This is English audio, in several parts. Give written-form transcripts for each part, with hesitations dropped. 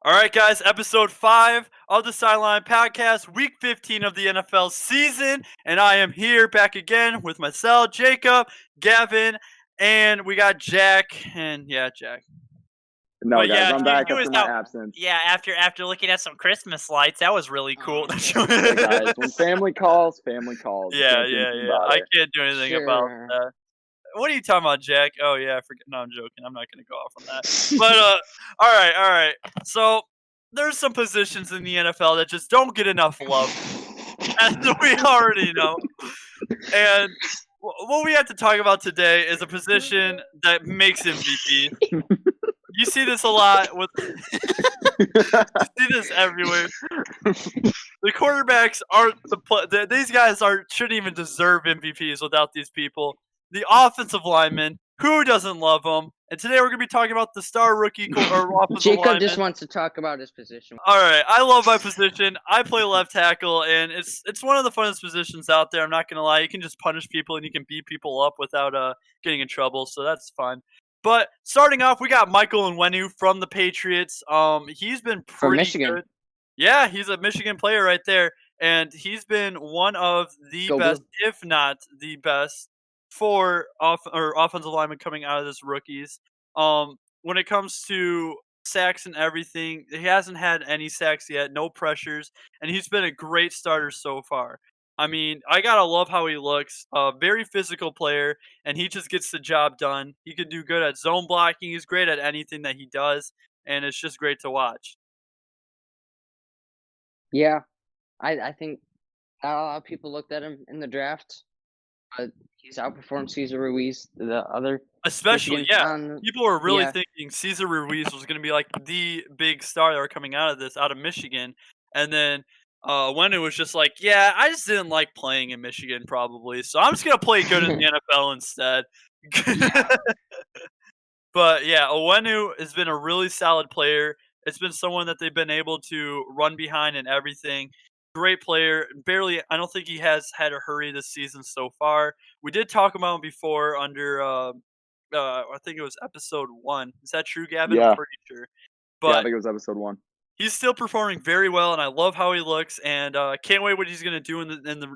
All right, guys, episode 5 of the Sideline Podcast, week 15 of the NFL season. And I am here back again with myself, Jacob, Gavin, and we got Jack. And yeah, Jack. No, But guys, yeah, I'm he back was after my out. absence. Yeah, after looking at some Christmas lights, that was really cool. Hey, guys, when family calls, family calls. You Yeah. can't do anything about I it. can't do anything about Sure. that. What are you talking about, Jack? Oh, yeah, I forget. No, I'm joking. I'm not going to go off on that. But, all right. So, there's some positions in the NFL that just don't get enough love, as we already know. And what we have to talk about today is a position that makes MVP. You see this a lot with. You see this everywhere. The quarterbacks aren't these guys shouldn't even deserve MVPs without these people. The offensive linemen, who doesn't love them? And today we're gonna be talking about the star rookie or offensive Jacob lineman. just wants to talk about his position. All right, I love my position. I play left tackle, and it's one of the funnest positions out there. I'm not gonna lie. You can just punish people and you can beat people up without getting in trouble, so that's fun. But starting off, we got Michael Onwenu from the Patriots. He's been From pretty Michigan. good. Yeah, he's a Michigan player right there, and he's been one of the Go best, Blue. if not the best, for offensive linemen coming out of this rookies. When it comes to sacks and everything, he hasn't had any sacks yet, no pressures, and he's been a great starter so far. I mean, I gotta love how he looks. A very physical player, and he just gets the job done. He can do good at zone blocking. He's great at anything that he does, and it's just great to watch. Yeah, I think not a lot of people looked at him in the draft, but he's outperformed Cesar Ruiz, the other Especially, Michigan. yeah. People were really yeah. thinking Cesar Ruiz was gonna be like the big star that were coming out of Michigan, and then when it was just like, yeah, I just didn't like playing in Michigan probably, so I'm just gonna play good in the NFL instead. But yeah, Owenu has been a really solid player. It's been someone that they've been able to run behind and everything. Great player. I don't think he has had a hurry this season so far. We did talk about him before under, I think it was episode 1. Is that true, Gavin? I'm Yeah. pretty sure. Yeah, I But think it was episode 1. he's still performing very well, and I love how he looks, and can't wait what he's gonna do in the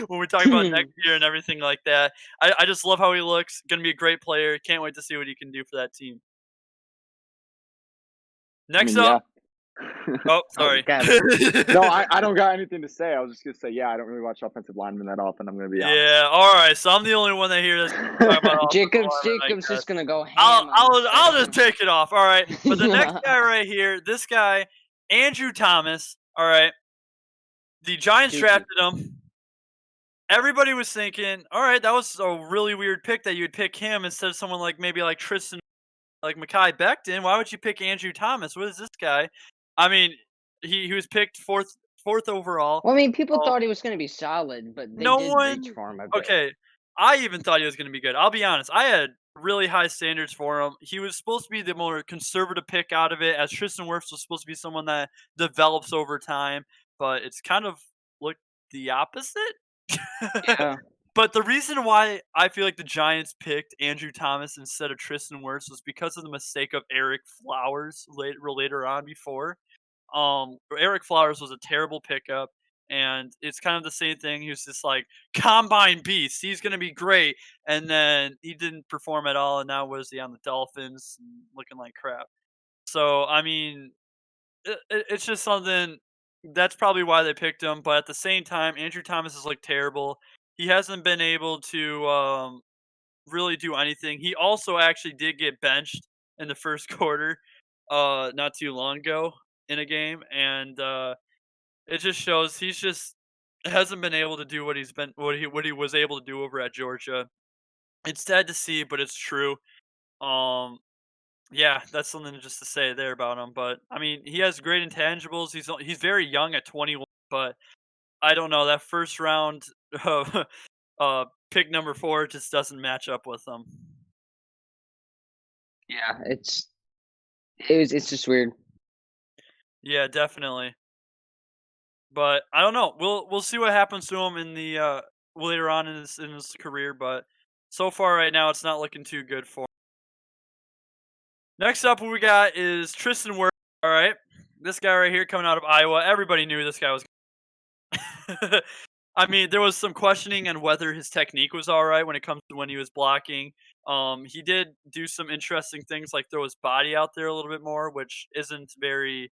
when we talk about next year and everything like that. I just love how he looks. Gonna be a great player. Can't wait to see what he can do for that team. Next up. Oh, sorry. No, I don't got anything to say. I was just gonna say, yeah, I don't really watch offensive linemen that often. I'm gonna be honest. Yeah. All right. So I'm the only one that hears. Jacob's just gonna go ham. I'll just take it off. All right. But the next guy right here, this guy, Andrew Thomas. All right. The Giants drafted him. Everybody was thinking, all right, that was a really weird pick that you would pick him instead of someone like maybe like Tristan, like Mekhi Becton. Why would you pick Andrew Thomas? What is this guy? I mean, he was picked fourth overall. Well, I mean, people thought he was going to be solid, but they did reach for him a bit. Okay, I even thought he was going to be good. I'll be honest. I had really high standards for him. He was supposed to be the more conservative pick out of it, as Tristan Wirfs was supposed to be someone that develops over time, but it's kind of looked the opposite. Yeah. But the reason why I feel like the Giants picked Andrew Thomas instead of Tristan Wirfs was because of the mistake of Eric Flowers later on before. Eric Flowers was a terrible pickup, and it's kind of the same thing. He was just like combine beast. He's gonna be great, and then he didn't perform at all. And now was he on the Dolphins looking like crap? So I mean, it's just something that's probably why they picked him. But at the same time, Andrew Thomas has looked terrible. He hasn't been able to really do anything. He also actually did get benched in the first quarter, not too long ago in a game, and it just shows he's just hasn't been able to do what he was able to do over at Georgia. It's sad to see, but it's true. Um, yeah, that's something just to say there about him. But I mean, he has great intangibles. He's very young at 21, but I don't know, that first round pick number 4 just doesn't match up with him. Yeah, it's just weird. Yeah, definitely. But I don't know. We'll see what happens to him in the later on in his career. But so far right now, it's not looking too good for him. Next up, what we got is Tristan Wirfs. All right, this guy right here coming out of Iowa. Everybody knew this guy was. I mean, there was some questioning on whether his technique was all right when it comes to when he was blocking. He did do some interesting things like throw his body out there a little bit more, which isn't very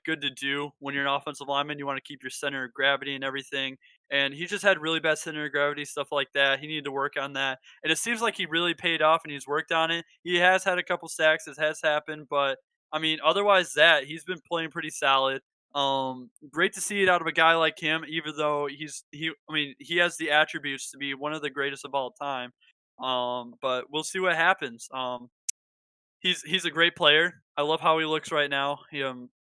good to do when you're an offensive lineman. You want to keep your center of gravity and everything. And he just had really bad center of gravity, stuff like that. He needed to work on that. And it seems like he really paid off and he's worked on it. He has had a couple sacks, it has happened, but I mean, otherwise that he's been playing pretty solid. Great to see it out of a guy like him, even though he has the attributes to be one of the greatest of all time. But we'll see what happens. He's a great player. I love how he looks right now.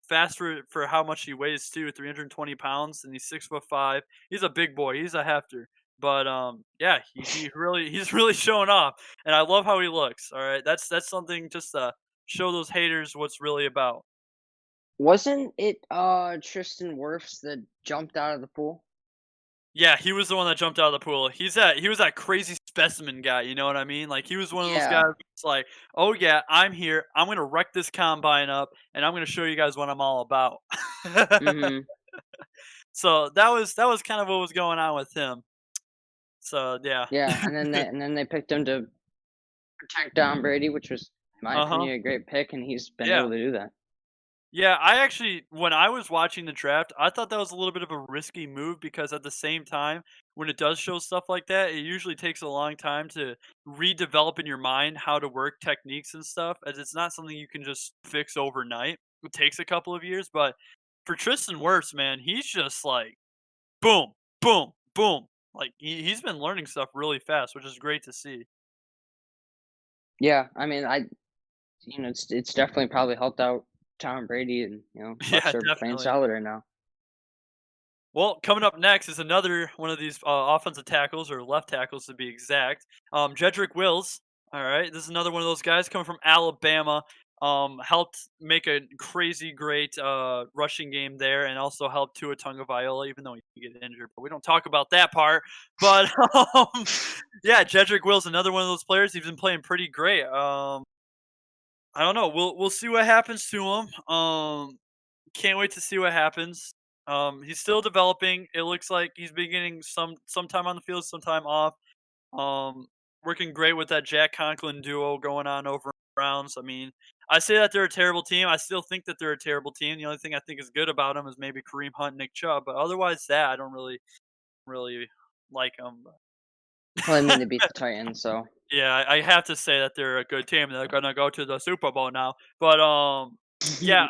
Fast for how much he weighs too, 320 pounds, and he's 6'5". He's a big boy. He's a hefter. But yeah, he's really showing off, and I love how he looks. All right, that's something just to show those haters what's really about. Wasn't it Tristan Wirfs that jumped out of the pool? Yeah, he was the one that jumped out of the pool. He was that crazy specimen guy, you know what I mean? Like, he was one of those guys that's like, "Oh, yeah, I'm here. I'm gonna wreck this combine up, and I'm gonna show you guys what I'm all about." Mm-hmm. So, that was kind of what was going on with him. So, yeah. Yeah, and then they picked him to protect Tom Brady, which was, in my Uh-huh. opinion, a great pick, and he's been Yeah. able to do that. Yeah, I actually when I was watching the draft, I thought that was a little bit of a risky move because at the same time, when it does show stuff like that, it usually takes a long time to redevelop in your mind how to work techniques and stuff, as it's not something you can just fix overnight. It takes a couple of years, but for Tristan Wirfs, man, he's just like boom, boom, boom. Like he's been learning stuff really fast, which is great to see. Yeah, I mean, it's definitely probably helped out Tom Brady, and Yeah, Bucks are playing definitely. solid right now. Well, coming up next is another one of these offensive tackles, or left tackles to be exact. Jedrick Wills. All right, this is another one of those guys coming from Alabama. Helped make a crazy great rushing game there, and also helped Tua Tagovailoa, even though he did get injured. But we don't talk about that part. But yeah, Jedrick Wills, another one of those players. He's been playing pretty great. I don't know. We'll see what happens to him. Can't wait to see what happens. He's still developing. It looks like he's been getting some time on the field, some time off. Um, Working great with that Jack Conklin duo going on over in Browns. I mean, I say that they're a terrible team. I still think that they're a terrible team. The only thing I think is good about them is maybe Kareem Hunt, Nick Chubb, but otherwise that I don't really like them. Well, I mean, they beat the Titans, so Yeah, I have to say that they're a good team. They're gonna go to the Super Bowl now. But yeah,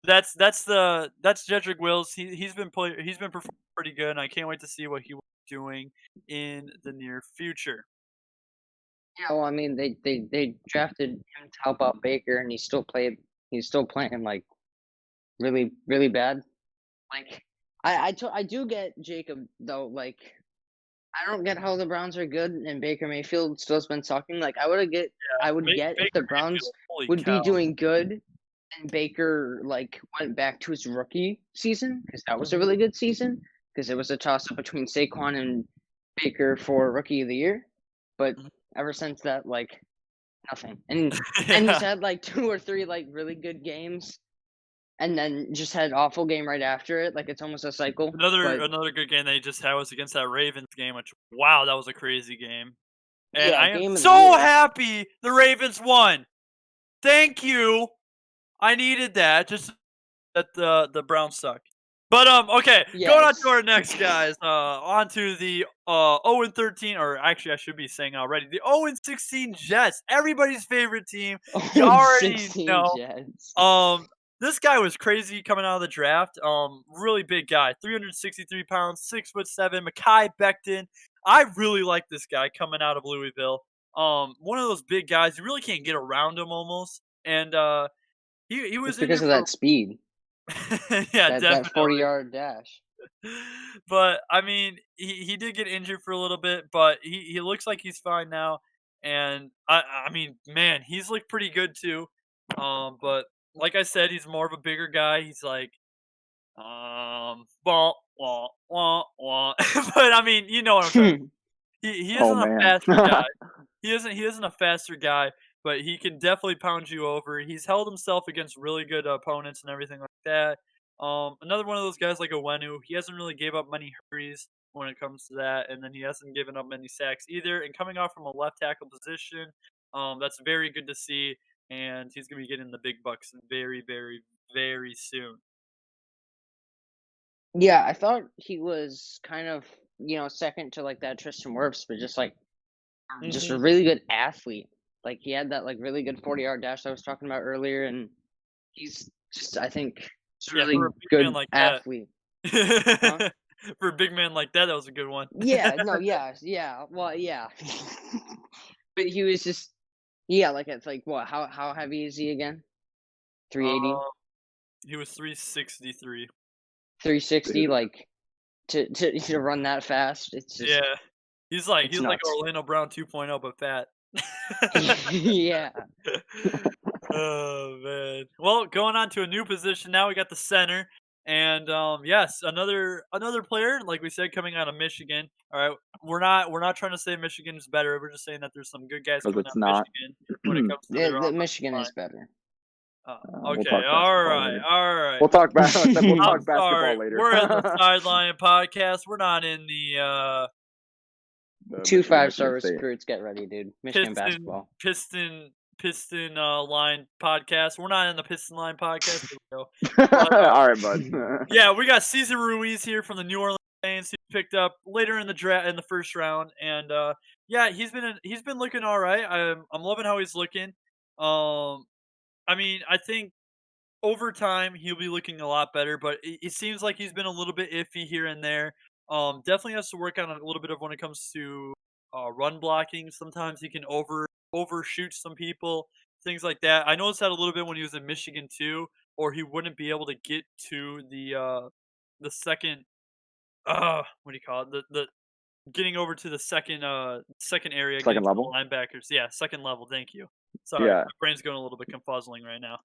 that's Jedrick Wills. He's been performing pretty good, and I can't wait to see what he will be doing in the near future. yeah. Well, I mean, they drafted him to help out Baker, and He's still playing like really bad. Like, I do get Jacob though. Like, I don't get how the Browns are good and Baker Mayfield still's been sucking. Like, I would get if the Baker Browns Mayfield, holy would be cow! doing good and Baker like went back to his rookie season, because that was a really good season, because it was a toss up between Saquon and Baker for Rookie of the Year. But Mhm. ever since that, like, nothing. And he's Yeah, had like 2 or 3 like really good games, and then just had an awful game right after it. Like, it's almost a cycle. But another good game that he just had was against that Ravens game. Which wow, that was a crazy game, and yeah, I am game of the so year. happy the Ravens won. Thank you. I needed that. Just that the Browns suck. But okay, going on to Yes. our next guys. On to the 0-13, or actually I should be saying already, the 0-16 Jets. Everybody's favorite team. You Oh, already 16 know. Jets. This guy was crazy coming out of the draft. Really big guy, 363 pounds, 6'7". Mekhi Becton. I really like this guy coming out of Louisville. One of those big guys. You really can't get around him almost. And he It's was because injured of for that speed, yeah, that 40 definitely. yard dash. But I mean, he did get injured for a little bit, but he looks like he's fine now. And I mean, man, he's looked pretty good too. But like I said, he's more of a bigger guy. He's like wah, wah, wah, wah. But I mean, you know what I'm trying to. He Oh isn't a man. faster guy. He isn't a faster guy, but he can definitely pound you over. He's held himself against really good opponents and everything like that. Another one of those guys like Owenu, he hasn't really gave up many hurries when it comes to that, and then he hasn't given up many sacks either. And coming off from a left tackle position, that's very good to see. And he's gonna be getting the big bucks very, very, very soon. Yeah, I thought he was kind of, second to like that Tristan Wirfs, but just a Hmm. really good athlete. Like he had that like really good 40-yard dash I was talking about earlier, and he's just I think just a Yeah, really for a big man good like that. athlete. Huh? For a big man like that, that was a good one. Yeah, no, yeah. Well, yeah. But he was just like it's like what? How heavy is he again? 380, Uh, he was 363. 360, Dude, like to run that fast. It's just Yeah, he's it's like nuts. Orlando Brown 2.0, but fat. Yeah. Oh man. Well, going on to a new position now, we got the center, and yes, another player, like we said, coming out of Michigan. All right, we're not trying to say Michigan is better. We're just saying that there's some good guys because coming it's out of not. Michigan when it comes to their The offensive Michigan line. is better. We'll Okay, talk all basketball right, later. all right. We'll talk back. I said we'll I'm talk basketball sorry. later. We're in the Sideline Podcast. We're not in the The Two Michigan 5-star State. recruits, get ready, dude. Michigan basketball. Piston line podcast. We're not in the Piston line podcast. Here we go. All right, bud. Yeah, we got Cesar Ruiz here from the New Orleans Saints. He picked up later in the draft in the first round, and yeah, he's been looking all right. I'm loving how he's looking. I mean, I think over time he'll be looking a lot better, but it seems like he's been a little bit iffy here and there. Definitely has to work on a little bit of when it comes to run blocking. Sometimes he can overshoot some people, things like that. I noticed that a little bit when he was in Michigan too, or he wouldn't be able to get to the second what do you call it? The getting over to the second area, getting Second to level. the linebackers. Yeah, second level. Thank you. Sorry, Yeah. my brain's going a little bit confuzzling right now.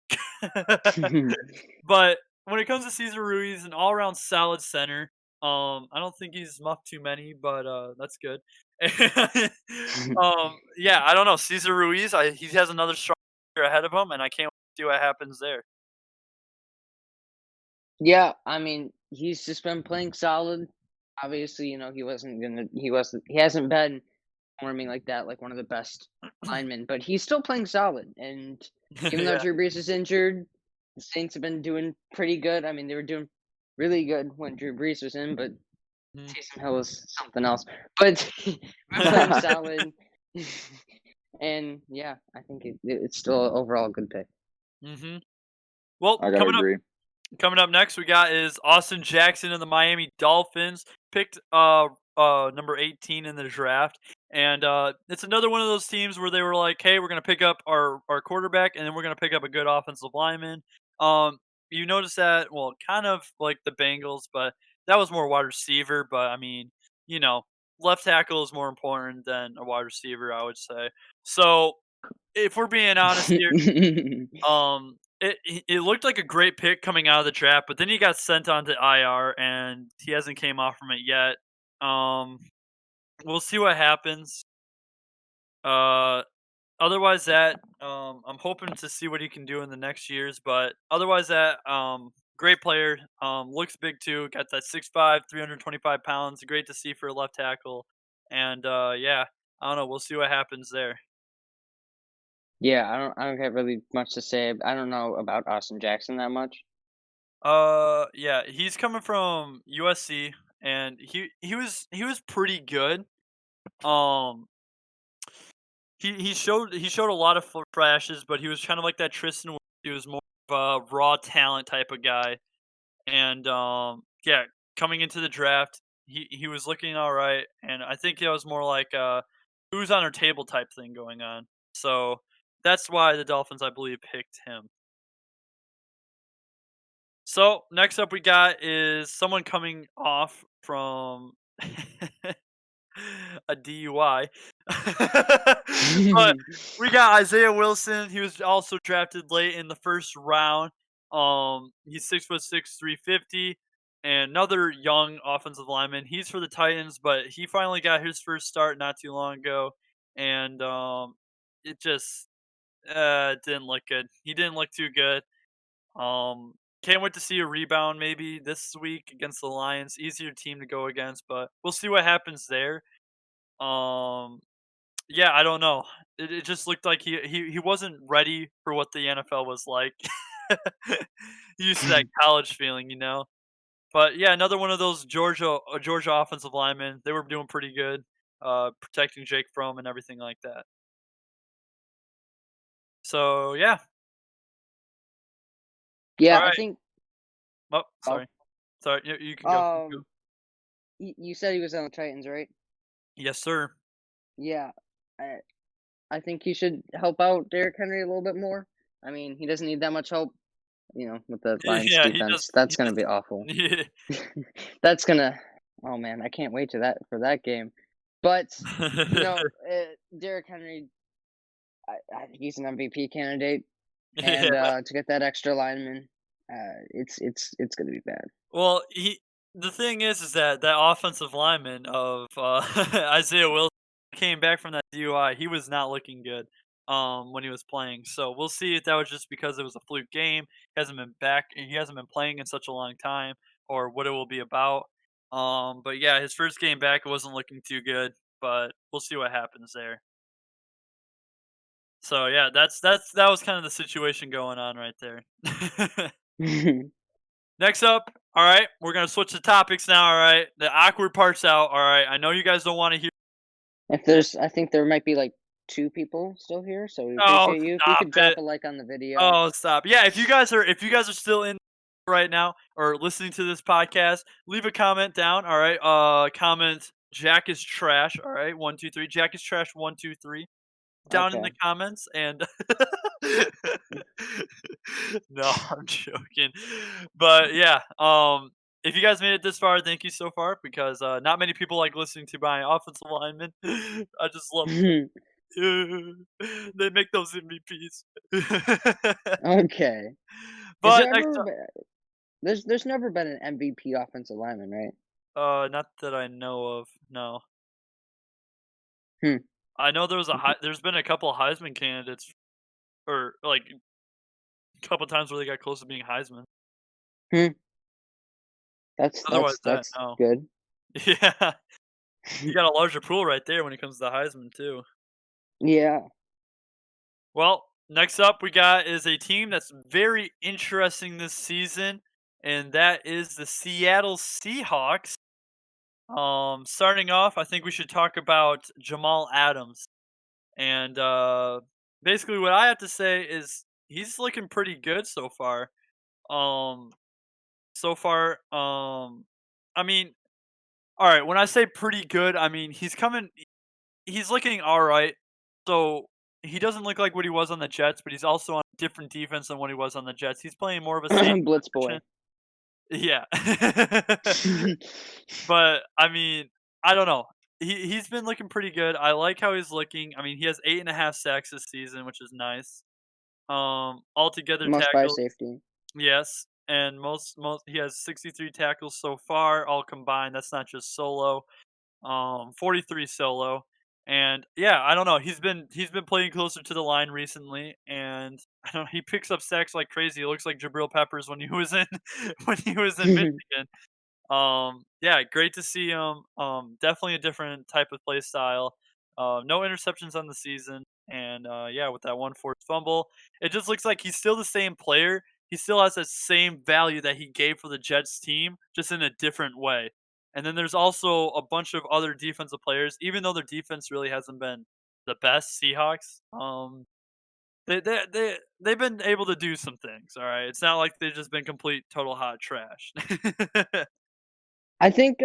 But when it comes to Cesar Ruiz, an all-around solid center. I don't think he's muffed too many, but that's good. Yeah, I don't know. Cesar Ruiz, he has another strong year ahead of him, and I can't wait to see what happens there. Yeah, I mean, he's just been playing solid. Obviously, he hasn't been performing like that, like one of the best linemen, but he's still playing solid. And even though Yeah. Drew Brees is injured, the Saints have been doing pretty good. I mean, they were doing really good when Drew Brees was in, but Mhm. Taysom Hill was something else. But we're playing solid. And yeah, I think it's still an overall good pick. Mhm. Well, I gotta agree. Coming up next, we got is Austin Jackson of the Miami Dolphins, picked number 18 in the draft, and it's another one of those teams where they were like, "Hey, we're gonna pick up our quarterback, and then we're gonna pick up a good offensive lineman." You notice that, well, kind of like the Bengals, but that was more wide receiver. But I mean, you know, left tackle is more important than a wide receiver, I would say. So if we're being honest here, it looked like a great pick coming out of the draft, but then he got sent on to IR, and he hasn't came off from it yet. Um, we'll see what happens. Uh, otherwise that, I'm hoping to see what he can do in the next years, but otherwise that, great player, looks big too, got that 6'5", 325 pounds, great to see for a left tackle, and, yeah, I don't know, we'll see what happens there. Yeah, I don't have really much to say. I don't know about Austin Jackson that much. Yeah, he's coming from USC, and he was pretty good. Um, he showed a lot of flashes, but he was kind of like that Tristan. He was more of a raw talent type of guy, and yeah, coming into the draft, he was looking all right, and I think it was more like who's on our table type thing going on. So that's why the Dolphins, I believe, picked him. So next up, we got is someone coming off from a DUI, but we got Isaiah Wilson. He was also drafted late in the first round. He's 6'6", 350, and another young offensive lineman. He's for the Titans, but he finally got his first start not too long ago, and it just didn't look good. He didn't look too good. Can't wait to see a rebound maybe this week against the Lions. Easier team to go against, but we'll see what happens there. Um, yeah, I don't know. It just looked like he wasn't ready for what the NFL was like. He used to that college feeling, you know. But yeah, another one of those Georgia offensive linemen. They were doing pretty good, protecting Jake Fromm and everything like that. So yeah, all Yeah, I right. think. Oh, Oh, sorry. You can go. You can go. um, you said he was on the Titans, right? Yes, sir. Yeah, I I think he should help out Derrick Henry a little bit more. I mean, he doesn't need that much help, with the Lions Yeah, he defense. just That's he gonna just be awful. yeah. That's gonna. Oh man, I can't wait to that game. But Derrick Henry, I think he's an MVP candidate, and Yeah. to get that extra lineman, it's gonna be bad. Well, the thing is that offensive lineman of Isaiah Wilson came back from that DUI. He was not looking good when he was playing. So we'll see if that was just because it was a fluke game. He hasn't been back and he hasn't been playing in such a long time, or what it will be about. But yeah, his first game back, it wasn't looking too good. But we'll see what happens there. So yeah, that was kind of the situation going on right there. Next up, all right, we're gonna switch the topics now. All right, the awkward parts out. All right, I know you guys don't want to hear. I think there might be like 2 people still here, so we Oh, appreciate you. If you stop could drop it! a like on the video. Oh, stop. Yeah, if you guys are still in right now or listening to this podcast, leave a comment down. All right, comment Jack is trash. All right, 1 2 3. Jack is trash. 1 2 3. Down in the Okay. comments and no, I'm joking. But yeah, if you guys made it this far, thank you so far because not many people like listening to my offensive linemen. I just love them. They make those MVPs. Okay. Has But there next ever up, been, there's never been an MVP offensive lineman, right? not that I know of. No, Hmm. I know there's been a couple Heisman candidates, or like a couple times where they got close to being Heisman. Hmm. That's Otherwise, that's that that's no. good. Yeah. You got a larger pool right there when it comes to the Heisman too. Yeah. Well, next up we got is a team that's very interesting this season, and that is the Seattle Seahawks. Starting off, I think we should talk about Jamal Adams. And basically what I have to say is he's looking pretty good so far. Um I mean, all right, when I say pretty good, I mean he's looking all right. So he doesn't look like what he was on the Jets, but he's also on a different defense than what he was on the Jets. He's playing more of a safety Blitz position. boy. Yeah. But I mean, I don't know. He's been looking pretty good. I like how he's looking. I mean, he has 8.5 sacks this season, which is nice. Altogether Most by tackles, safety. yes, and most he has 63 tackles so far, all combined. That's not just solo. 43 solo. And yeah, I don't know. He's been playing closer to the line recently, and I don't know. He picks up sacks like crazy. It looks like Jabril Peppers when he was in when he was in Michigan. Yeah, great to see him. Definitely a different type of play style. No interceptions on the season, and yeah, with that one forced fumble, it just looks like he's still the same player. He still has that same value that he gave for the Jets team, just in a different way. And then there's also a bunch of other defensive players, even though their defense really hasn't been the best. Seahawks, they've been able to do some things. All right, it's not like they've just been complete total hot trash. I think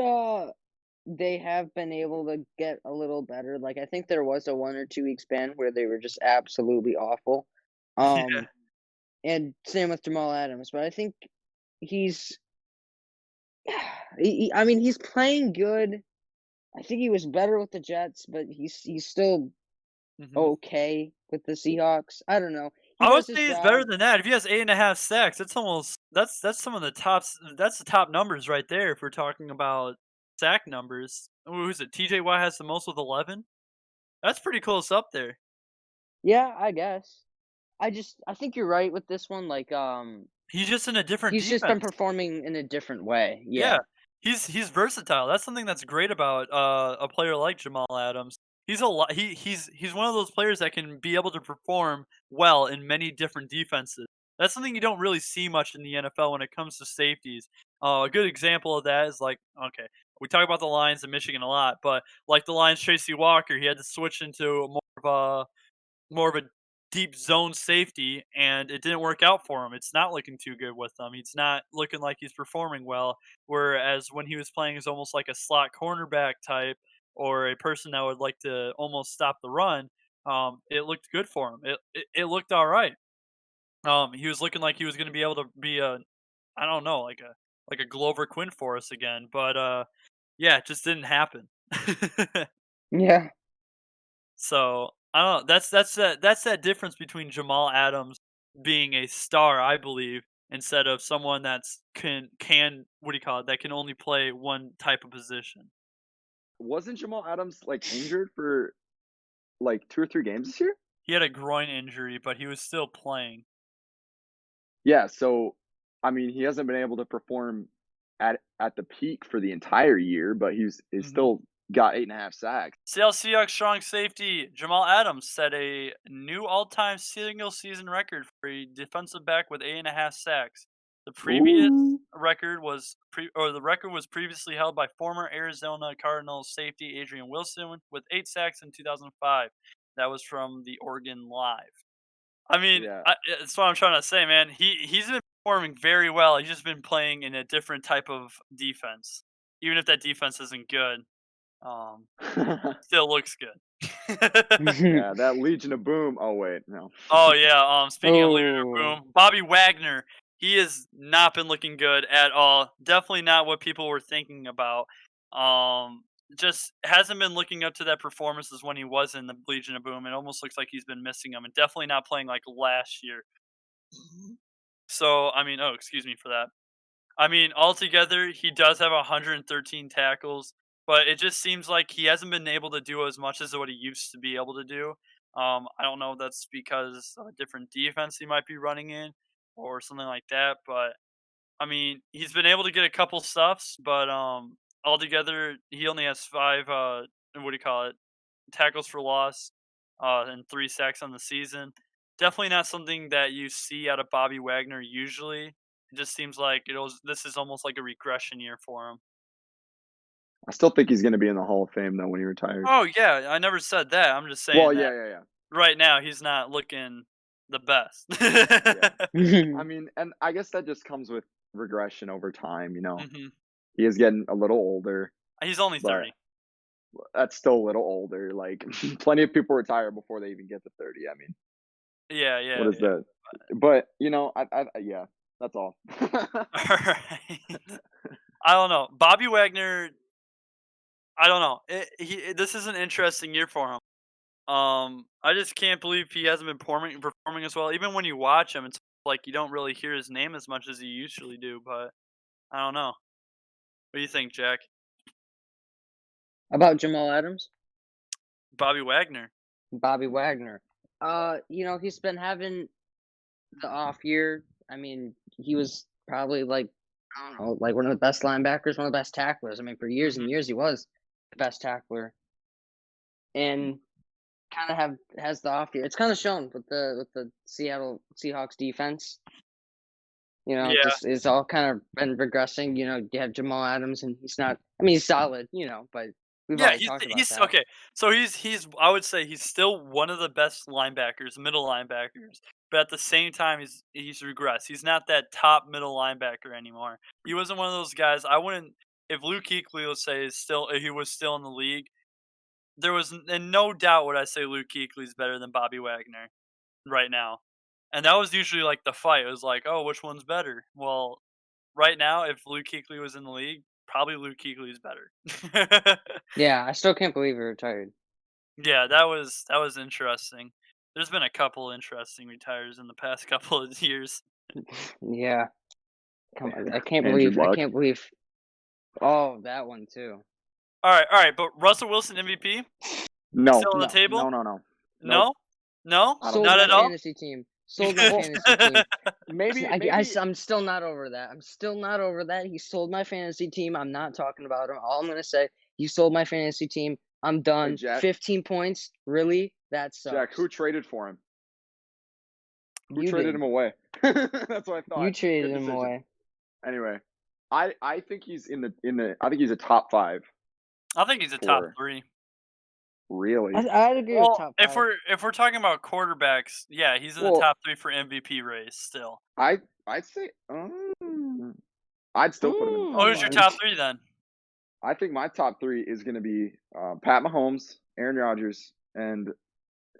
they have been able to get a little better. Like I think there was a 1 or 2 week span where they were just absolutely awful. Yeah. Um and same with Jamal Adams, but I think he's I mean he's playing good. I think he was better with the Jets, but he's still Mhm. okay with the Seahawks. I don't know. He I would does his say he's better job. than that. If he has 8.5 sacks, that's some of the tops. That's the top numbers right there. If we're talking about sack numbers, who's it? TJ Watt has the most with 11. That's pretty close up there. Yeah, I guess. I think you're right with this one. Like, He's just in a different he's just been defense. performing in a different way. Yeah, Yeah. he's versatile. That's something that's great about a player like Jamal Adams. He's a lot. He's one of those players that can be able to perform well in many different defenses. That's something you don't really see much in the NFL when it comes to safeties. A good example of that is like, okay, we talk about the Lions in Michigan a lot, but like the Lions, Tracy Walker, he had to switch into more of a deep zone safety, and it didn't work out for him. It's not looking too good with him. He's not looking like he's performing well. Whereas when he was playing as almost like a slot cornerback type or a person that would like to almost stop the run, it looked good for him. It looked all right. He was looking like he was going to be able to be a, I don't know, like a Glover Quinn for us again. But yeah, it just didn't happen. Yeah. So, I don't know, that's that difference between Jamal Adams being a star, I believe, instead of someone that's can what do you call it, that can only play one type of position. Wasn't Jamal Adams like injured for like 2 or 3 games this year? He had a groin injury, but he was still playing. Yeah, so I mean, he hasn't been able to perform at the peak for the entire year, but he's Mhm. still got 8.5 sacks. Seattle Seahawks strong safety Jamal Adams set a new all-time single season record for a defensive back with 8.5 sacks. The previous Ooh. record was the record was previously held by former Arizona Cardinals safety Adrian Wilson with 8 sacks in 2005. That was from the Oregon Live. I mean, Yeah. that's what I'm trying to say, man. He's been performing very well. He's just been playing in a different type of defense, even if that defense isn't good. Still looks good. Yeah, that Legion of Boom. Oh wait, no. Oh yeah. Speaking of Legion of Oh. Boom, Bobby Wagner, he has not been looking good at all. Definitely not what people were thinking about. Just hasn't been looking up to that performance as when he was in the Legion of Boom. It almost looks like he's been missing them, and definitely not playing like last year. So I mean, oh, excuse me for that. I mean, altogether, he does have 113 tackles, but it just seems like he hasn't been able to do as much as what he used to be able to do. I don't know if that's because of a different defense he might be running in or something like that, but I mean, he's been able to get a couple stuffs, but altogether, he only has 5 what do you call it? Tackles for loss, and 3 sacks on the season. Definitely not something that you see out of Bobby Wagner usually. It just seems like this is almost like a regression year for him. I still think he's gonna be in the Hall of Fame though when he retires. Oh yeah, I never said that. I'm just saying Well, that yeah. right now he's not looking the best. I mean, and I guess that just comes with regression over time, you know. Mhm. He is getting a little older, He's only but 30. that's still a little older. Like plenty of people retire before they even get to 30. I mean, Yeah, what yeah, is yeah. that? But you know, yeah, that's all. Alright. I don't know. Bobby Wagner, I don't know. This is an interesting year for him. I just can't believe he hasn't been performing as well. Even when you watch him, it's like you don't really hear his name as much as you usually do. But I don't know. What do you think, Jack? About Jamal Adams? Bobby Wagner. Bobby Wagner. He's been having the off year. I mean, he was probably like, I don't know, like one of the best linebackers, one of the best tacklers. I mean, for years Mhm. and years he was the best tackler. And kind of has the off year. It's kind of shown with the Seattle Seahawks defense. Yeah, Just it's all kind of been regressing. You have Jamal Adams, and he's not. I mean, he's solid. But we've yeah. already talked about He's that. okay. So he's. I would say he's still one of the best linebackers, middle linebackers. But at the same time, he's regressed. He's not that top middle linebacker anymore. He wasn't one of those guys. I wouldn't. If Luke Kuechly, let's say, he was still in the league, there was in no doubt would I say Luke Kuechly is better than Bobby Wagner right now. And that was usually like the fight. It was like, oh, which one's better? Well, right now, if Luke Kuechly was in the league, probably Luke Kuechly is better. Yeah, I still can't believe he retired. Yeah, that was interesting. There's been a couple interesting retires in the past couple of years. Yeah, come on, I can't Andrew believe. I Luck. can't believe. Oh, that one too. All right, but Russell Wilson MVP No, still on the table? no. Nope. No, no, I don't Sold not think at my so. all. fantasy team. Sold my fantasy team. Maybe I'm still not over that. I'm still not over that. He sold my fantasy team. I'm not talking about him. All I'm gonna say, he sold my fantasy team. I'm done. Jack. 15 points. Really? That sucks. Jack, who traded for him? Who You traded did. him away? That's what I thought. You traded Good him decision. away. Anyway, I think he's in the I think he's a top 5. I think he's a top 3. Really? I'd agree with top 5. If we're talking about quarterbacks, yeah, he's in the top 3 for MVP race still. I'd say I'd still put him in the top 5. Who's your top 3 then? I think my top 3 is going to be Pat Mahomes, Aaron Rodgers, and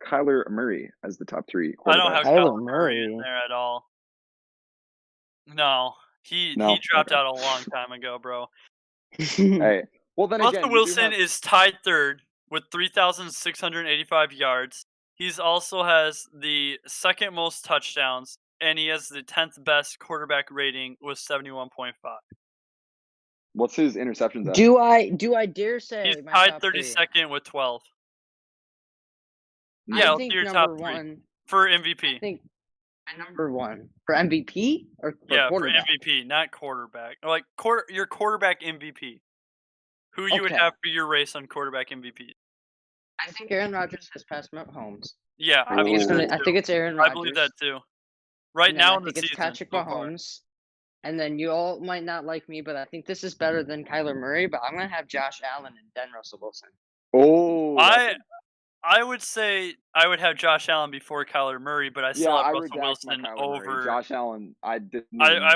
Kyler Murray as the top 3 quarterbacks. I don't have Kyler Murray in there at all. No, he dropped out a long time ago, bro. Hey, well then Russell again, Wilson is tied 3rd with 3,685 yards. He's also has the 2nd most touchdowns, and he has the 10th best quarterback rating with 71.5. What's his interceptions at? Do I dare say he's my tied top 32nd with 12? I Yeah, think your number top 3 one for MVP. I think number 1 for MVP or for quarterback? For MVP, not quarterback. Like your quarterback MVP. Who you would Okay. have for your race on quarterback MVP? I think Aaron Rodgers has passed Mahomes. Yeah, I think it's Aaron Rodgers. I believe that too. Right And now I in the think it's season, Patrick so far. Mahomes. And then you all might not like me, but I think this is better than Kyler Murray. But I'm gonna have Josh Allen and then Russell Wilson. Oh, I would say I would have Josh Allen before Kyler Murray, but I still have Russell Wilson over Josh Allen. I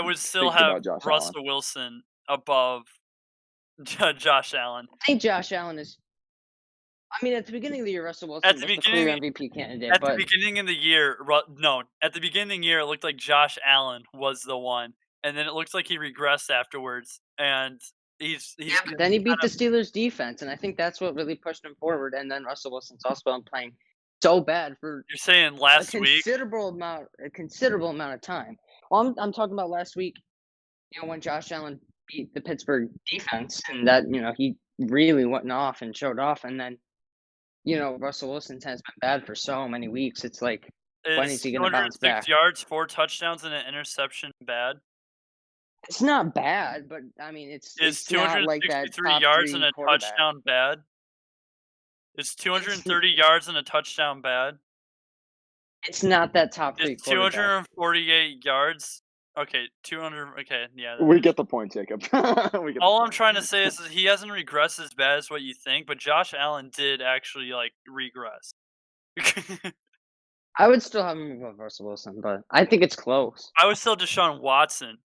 would still have Russell Wilson above Josh Allen. I think Josh Allen is. I mean, at the beginning of the year, Russell Wilson was the clear MVP candidate. At the beginning of the year, at the beginning of the year, it looked like Josh Allen was the one, and then it looks like he regressed afterwards, and he's but then he beat the Steelers defense, and I think that's what really pushed him forward. And then Russell Wilson's also been playing so bad for you're saying last week a considerable amount of time. Well, I'm talking about last week. You know, when Josh Allen beat the Pittsburgh defense, and that he really went off and showed off, and then Russell Wilson has been bad for so many weeks. It's like, when is he going to bounce back? 206 yards, 4 touchdowns, and an interception bad? It's not bad, but I mean, it's not like that. 263 yards and a touchdown bad? Is 230 yards and a touchdown bad? It's not that top 3 quarterback. 248 yards. Okay, 200. Okay, yeah. We get the point, Jacob. All I'm trying to say is that he hasn't regressed as bad as what you think, but Josh Allen did actually regress. I would still have him above Russell Wilson, but I think it's close. I would still Deshaun Watson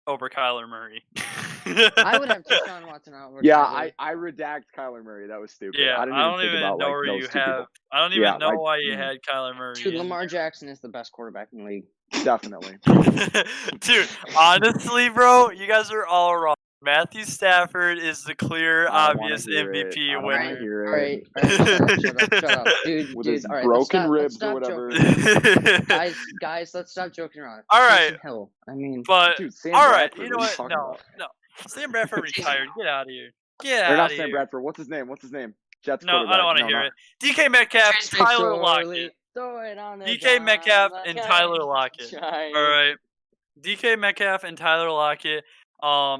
over Kyler Murray. I would have Deshaun Watson over. Yeah, Kyler. I redact Kyler Murray. That was stupid. Yeah, I don't even know where you have. I don't even know why you had Kyler Murray. Dude, Lamar Jackson is the best quarterback in the league. Definitely. Dude, honestly, bro, you guys are all wrong. Matthew Stafford is the clear, obvious MVP winner. All right, shut up, dude. With his all right, broken ribs or whatever. guys, let's stop joking around. All right, Hill. I mean, but dude, Sam all right, Bradford, you know what? No. Sam Bradford retired. Get out of here. Get out of here. Sam Bradford. What's his name? Jets no, I don't want to hear it. DK Metcalf, Tyler Lockett. DK Metcalf and Tyler Lockett. All right. DK Metcalf and Tyler Lockett.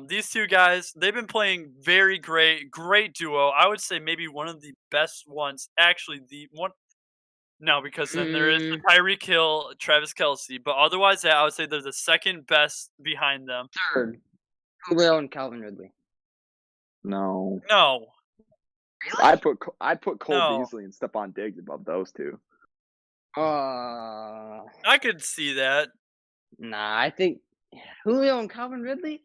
These two guys, they've been playing very great duo. I would say maybe one of the best ones. Actually, the one. No, because then there is Tyreek Hill, Travis Kelce. But otherwise, I would say they're the second best behind them. Third. Julio and Calvin Ridley. No. No. Really? I'd put Cole Beasley and Stephon Diggs above those two. I could see that. Nah, I think Julio and Calvin Ridley.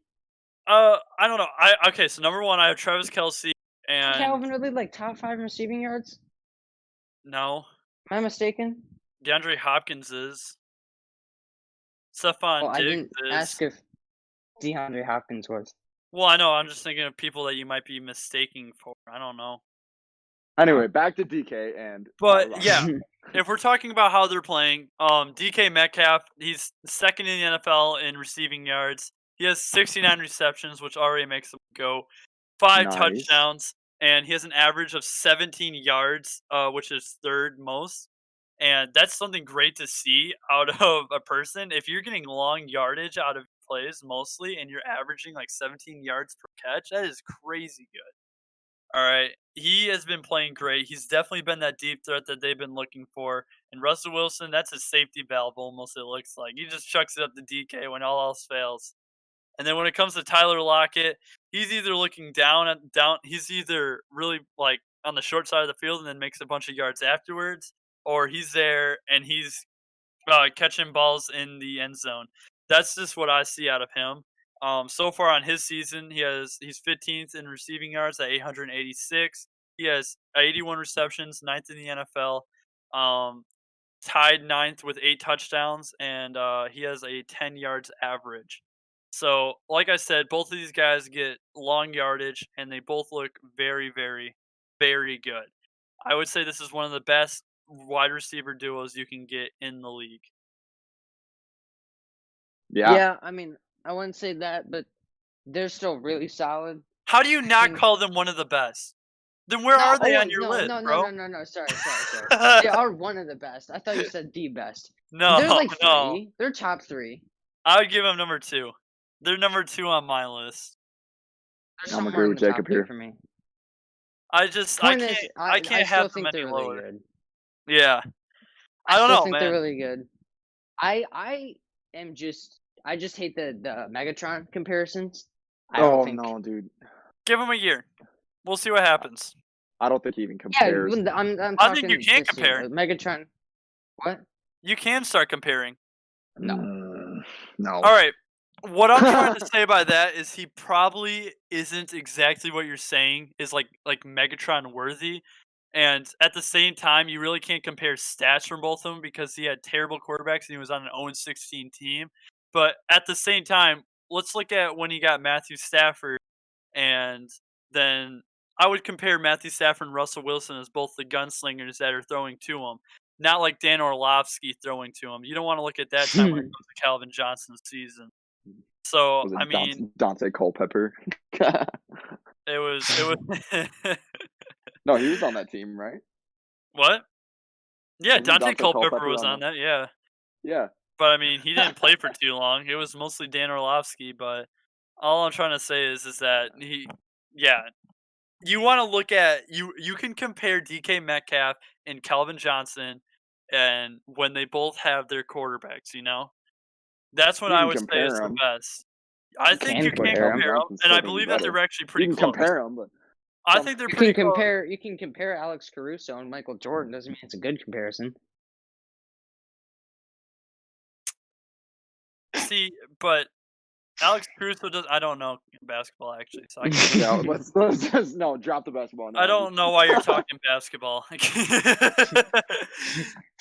I don't know. Okay. So number one, I have Travis Kelce and Calvin Ridley top 5 receiving yards. No. Am I mistaken? DeAndre Hopkins is. Stephon Diggs I didn't ask if DeAndre Hopkins was. Well, I know. I'm just thinking of people that you might be mistaking for. I don't know. Anyway, back to DK and. But yeah, if we're talking about how they're playing, DK Metcalf, he's second in the NFL in receiving yards. He has 69 receptions, which already makes him go 5 touchdowns, and he has an average of 17 yards, which is third most. And that's something great to see out of a person. If you're getting long yardage out of plays mostly and you're averaging like 17 yards per catch, that is crazy good. All right. He has been playing great. He's definitely been that deep threat that they've been looking for. And Russell Wilson, that's his safety valve almost, it looks like. He just chucks it up to DK when all else fails. And then when it comes to Tyler Lockett, he's either looking down, he's either really like on the short side of the field and then makes a bunch of yards afterwards, or he's there and he's catching balls in the end zone. That's just what I see out of him. So far on his season, he's 15th in receiving yards at 886. He has 81 receptions, ninth in the NFL. Tied ninth with 8 touchdowns, and he has a 10 yards average. So, like I said, both of these guys get long yardage, and they both look very, very, very good. I would say this is one of the best wide receiver duos you can get in the league. Yeah. Yeah, I mean, I wouldn't say that, but they're still really solid. How do you not think- call them one of the best? Then where are they on your list, bro? No. Sorry. They are one of the best. I thought you said the best. No, They're like no. 3. They're top 3. I would give them number 2. They're number 2 on my list. They're I'm somewhere agree in with the top Jacob 3 here. for me. I Point is, can't still have them think any they're really lower. good. Yeah. I don't still know, think man. they're really good. I just hate the Megatron comparisons. I don't think. No, dude. Give him a year. We'll see what happens. I don't think he even Yeah, compares. I'm I think you talking can this year. compare. Megatron. What? You can start comparing. No. No. All right. What I'm trying to say by that is he probably isn't exactly what you're saying is like Megatron worthy. And at the same time, you really can't compare stats from both of them because he had terrible quarterbacks and he was on an 0-16 team. But at the same time, let's look at when he got Matthew Stafford, and then I would compare Matthew Stafford and Russell Wilson as both the gunslingers that are throwing to him, not like Dan Orlovsky throwing to him. You don't want to look at that time when it comes to Calvin Johnson's season. So Was it I mean, Dante Culpepper? it was No, he was on that team, right? what? Yeah, Wasn't Dante Dante Culpepper Culpepper was on on that. Yeah. Yeah. But I mean, he didn't play for too long. It was mostly Dan Orlovsky. But all I'm trying to say is that you want to look at you can compare DK Metcalf and Calvin Johnson, and when they both have their quarterbacks, that's what You I can would say is compare the 'em. best. I think can you can compare 'em. compare them, Johnson's and I still gonna be believe that better. they're actually You pretty can close. compare them, but I think they're You pretty can close. compare. You can compare Alex Caruso and Michael Jordan. Doesn't mean it's a good comparison. See, but Alex Caruso does. I don't know basketball actually, so I can't. yeah, let's just drop the basketball. I don't know why you're talking basketball.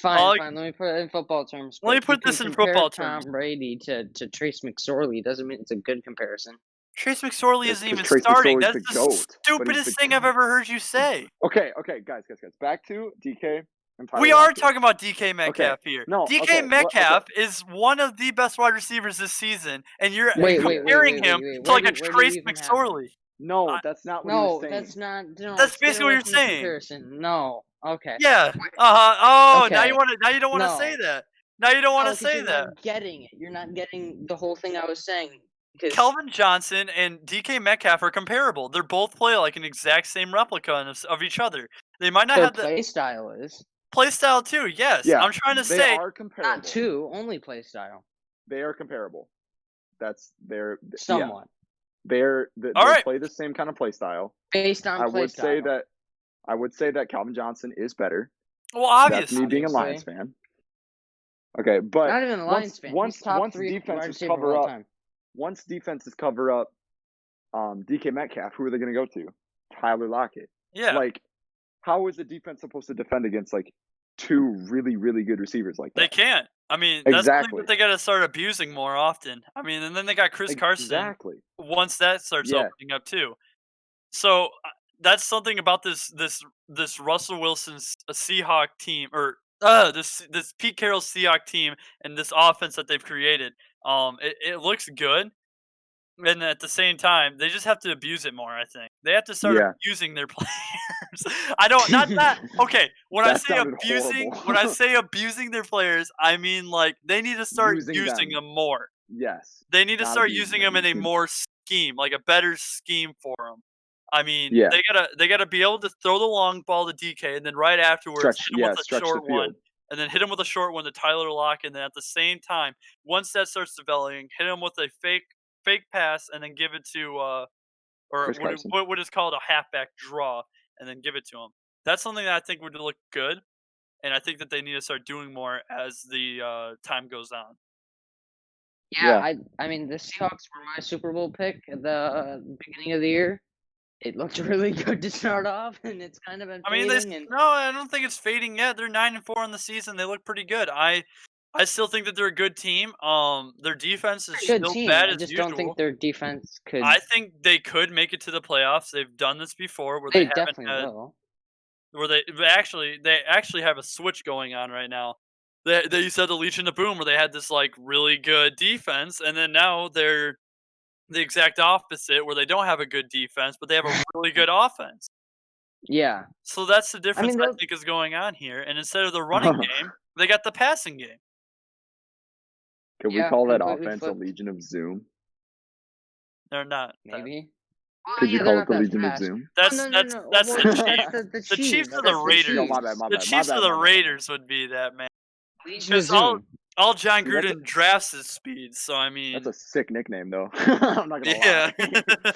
Fine. Let me put it in football terms. Let me quick. put You this can in compare football Tom terms. Brady to Trace McSorley. Doesn't mean it's a good comparison. Trace McSorley It's isn't even 'cause Trace starting. McSorley's That's the the GOAT, but he's stupidest the thing I've GOAT. ever heard you say. Okay, guys. Back to DK and Tyler We are Lockett. talking about DK Metcalf here. No, DK okay, Metcalf is one of the best wide receivers this season, and you're Wait, comparing him wait. to like a Where do you Trace even have him? McSorley. No, that's not what he was saying. That's not. No, That's stay basically away what from you're the saying. comparison. No. Okay. Yeah. Oh, Okay. now you don't want to No. say that. Now you don't want to 'cause say you're that. not getting it. You're not getting the whole thing I was saying. Because Calvin Johnson and DK Metcalf are comparable. They're both play like an exact same replica of each other. They might not their have the play style is play style too. Yes, Yeah, I'm trying to they say are comparable. not two, only play style. They are comparable. That's their Somewhat. Yeah. They play the same kind of play style. Based on play style. I would say that Calvin Johnson is better. well, obviously. That's me being a Lions fan. Okay, but Not even a Lions fan. Once He's top 3 wide defenses receiver of cover all up, time. once defenses cover up DK Metcalf, who are they going to go to? Tyler Lockett. Yeah. Like, how is a defense supposed to defend against like two really, really good receivers like that? They can't. I mean, that's Exactly. something that they got to start abusing more often. I mean, and then they got Chris Carson. Exactly. Once that starts opening up too. So that's something about this Russell Wilson's Seahawk team, or this Pete Carroll's Seahawk team, and this offense that they've created. It looks good, and at the same time, they just have to abuse it more. I think. They have to start Yeah. abusing their players. I don't not that okay, when I That say sounded abusing horrible. when I say abusing their players, I mean, like, they need to start Using using them. them more. Yes. They need to Not start abusing using them. them in a Using them. more scheme, like a better scheme for them. I mean, Yeah. they gotta be able to throw the long ball to DK, and then right afterwards, hit him with a Stretch the short one, field. and then hit him with a short one to Tyler Lockett, and then at the same time, once that starts developing, hit him with a fake pass, and then give it to, or Chris Carson. what is called a halfback draw, and then give it to him. That's something that I think would look good, and I think that they need to start doing more as the, time goes on. Yeah, Yeah. I mean the Seahawks were my Super Bowl pick at the beginning of the year. It looked really good to start off, and it's kind of been I mean, fading. And no, I don't think it's fading yet. They're 9-4 on the season. They look pretty good. I still think that they're a good team. Their defense is good still team. bad I as just don't think usual. their defense could. I think they could make it to the playoffs. They've done this before where They they haven't definitely had will. where they actually have a switch going on right now. They used to have the Legion of Boom where they had this like really good defense, and then now they're the exact opposite where they don't have a good defense, but they have a really good offense. Yeah, So that's the I difference mean I they'll. think is going on here. And instead of the running game, they got the passing game. Could we Yeah, call that completely offense a flipped. Legion of Zoom? They're not. Maybe. Could you Yeah, call they're it the not that Legion of fast. Zoom? That's No, that's no. that's Well, the that's Chiefs. the The Chiefs Chiefs. are the That's the Raiders. No, Chiefs. my bad, my The bad, my Chiefs bad, are the my bad. Raiders would be that, man. Legion of Because Zoom. all John Dude, Gruden drafts is speed. So I That's mean, a sick nickname, though. I'm not gonna yeah. lie.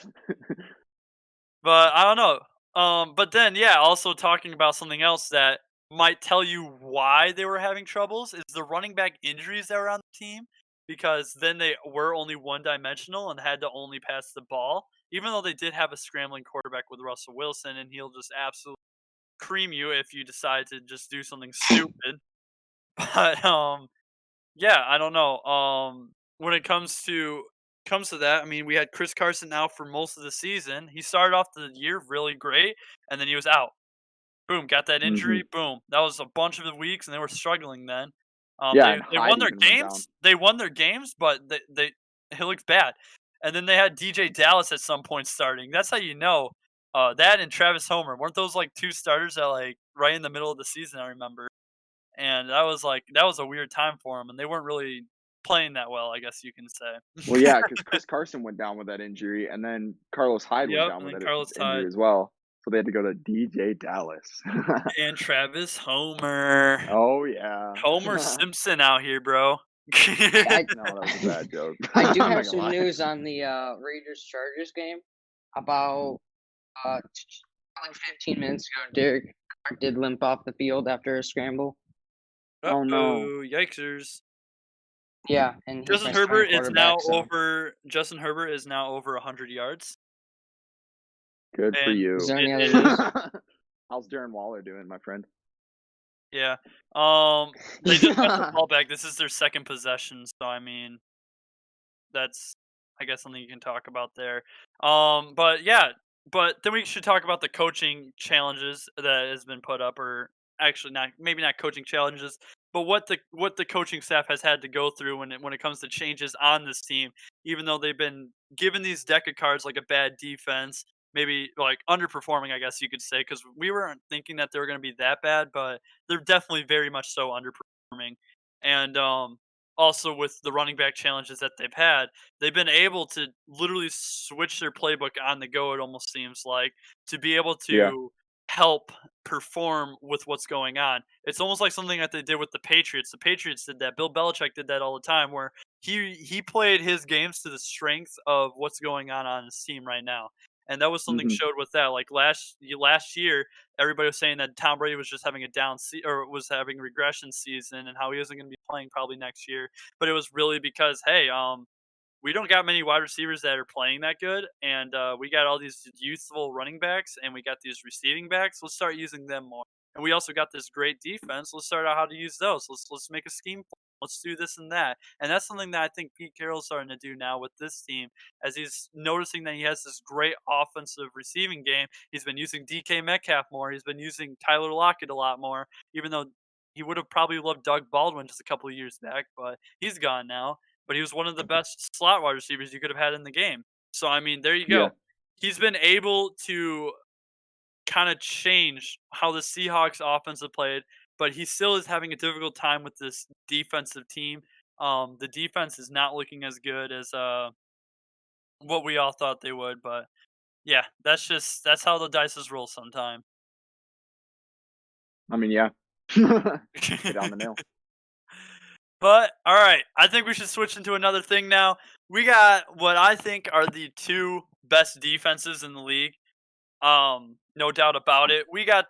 But I don't know. But then yeah, also talking about something else that might tell you why they were having troubles is the running back injuries that were on the team. Because then they were only one dimensional and had to only pass the ball. Even though they did have a scrambling quarterback with Russell Wilson, and he'll just absolutely cream you if you decide to just do something stupid. But yeah, I don't know. When it comes to that, I mean, we had Chris Carson out for most of the season. He started off the year really great, and then he was out. Boom, got that hmm injury. Boom, that was a bunch of the weeks, and they were struggling then. Yeah, and They Hyde won their even went down. games. They won their games, but they it looked bad. And then they had DJ Dallas at some point starting. That's how you know. That and Travis Homer weren't those like two starters that like right in the middle of the season. I remember, and that was a weird time for them, and they weren't really playing that well. I guess you can Well, say. yeah, because Chris Carson went down with that injury, and then Carlos Hyde went Yep, down and with then that Carlos injury Hyde as well. So they had to go to DJ Dallas. and Travis Homer. Oh yeah. Homer Simpson out here, bro. I No, that was a bad joke. I do I'm not have gonna some lie. news on the Raiders Chargers game. About like 15 minutes ago, Derek Carr did limp off the field after a scramble. Oh no. Yikesers. Yeah, and he's my starting quarterback. So Justin Herbert is now over 100 yards. Good for And you. is there any it other news? How's Darren Waller doing, my friend? Yeah. They just got the ball back. This is their second possession, so I mean, that's I guess something you can talk about there. But yeah, but then we should talk about the coaching challenges that has been put up, or actually not maybe not coaching challenges, but what the coaching staff has had to go through when it comes to changes on this team. Even though they've been given these deck of cards like a bad defense, maybe like underperforming, I guess you could say, because we weren't thinking that they were going to be that bad, but they're definitely very much so underperforming. And also with the running back challenges that they've been able to literally switch their playbook on the go, it almost seems like, to be able Yeah. to help perform with what's going on. It's almost like something that they did with the Patriots. The Patriots did that. Bill Belichick did that all the time where he played his games to the strength of what's going on his team right now. And that was something hmm showed with that. Like last year, everybody was saying that Tom Brady was just having a or was having a regression season, and how he wasn't going to be playing probably next year. But it was really because, hey, we don't got many wide receivers that are playing that good, and we got all these youthful running backs, and we got these receiving backs. Let's start using them more. And we also got this great defense. Let's start out how to use those. Let's make a scheme. Let's do this and that. And that's something that I think Pete Carroll's starting to do now with this team, as he's noticing that he has this great offensive receiving game. He's been using DK Metcalf more. He's been using Tyler Lockett a lot more, even though he would have probably loved Doug Baldwin just a couple of years back, but he's gone now. But he was one of the best slot wide receivers you could have had in the game. So I mean, there you Yeah. go. he's been able to kind of change how the Seahawks offense have played, but he still is having a difficult time with this defensive team. The defense is not looking as good as what we all thought they would, but yeah, that's how the dice roll sometime. I mean, yeah. Hit on the nail. But all right, I think we should switch into another thing now. We got what I think are the two best defenses in the league. No doubt about it. We got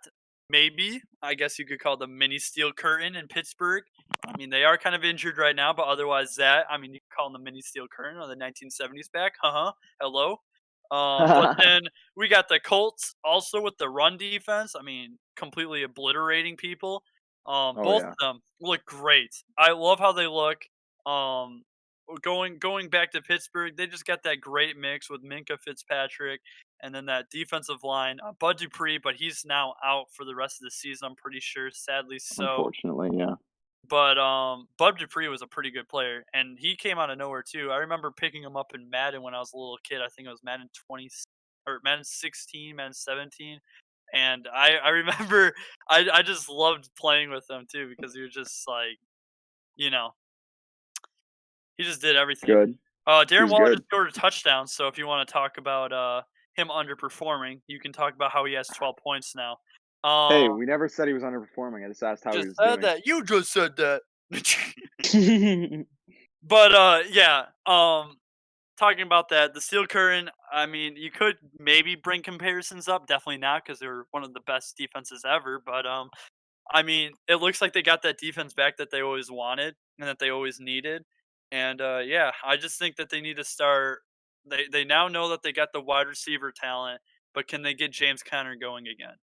maybe, I guess you could call the mini steel curtain in Pittsburgh. I mean, they are kind of injured right now, but otherwise I mean, you could call them the mini steel curtain or the 1970s back. Hello. But then we got the Colts also with the run defense. I mean, completely obliterating people. Oh Both yeah. of them look great. I love how they look. Um, going back to Pittsburgh, they just got that great mix with Minka Fitzpatrick and then that defensive line, Bud Dupree, but he's now out for the rest of the season, I'm pretty sure, sadly so. Unfortunately, yeah. But Bud Dupree was a pretty good player, and he came out of nowhere too. I remember picking him up in Madden when I was a little kid. I think it was Madden 20 or Madden 16, Madden 17, and I remember I just loved playing with him too because he was just like, you know, he just did everything. Good. Darren He's Waller good. just scored a touchdown, so if you want to talk about him underperforming, you can talk about how he has 12 points now. Hey, we never said he was underperforming. I just asked how he Just was said doing. that. You just said that. But yeah. Talking about that, the Steel Curtain. I mean, you could maybe bring comparisons up. Definitely not because they were one of the best defenses ever. But I mean, it looks like they got that defense back that they always wanted and that they always needed. And yeah, I just think that they need to start. They now know that they got the wide receiver talent, but can they get James Conner going again?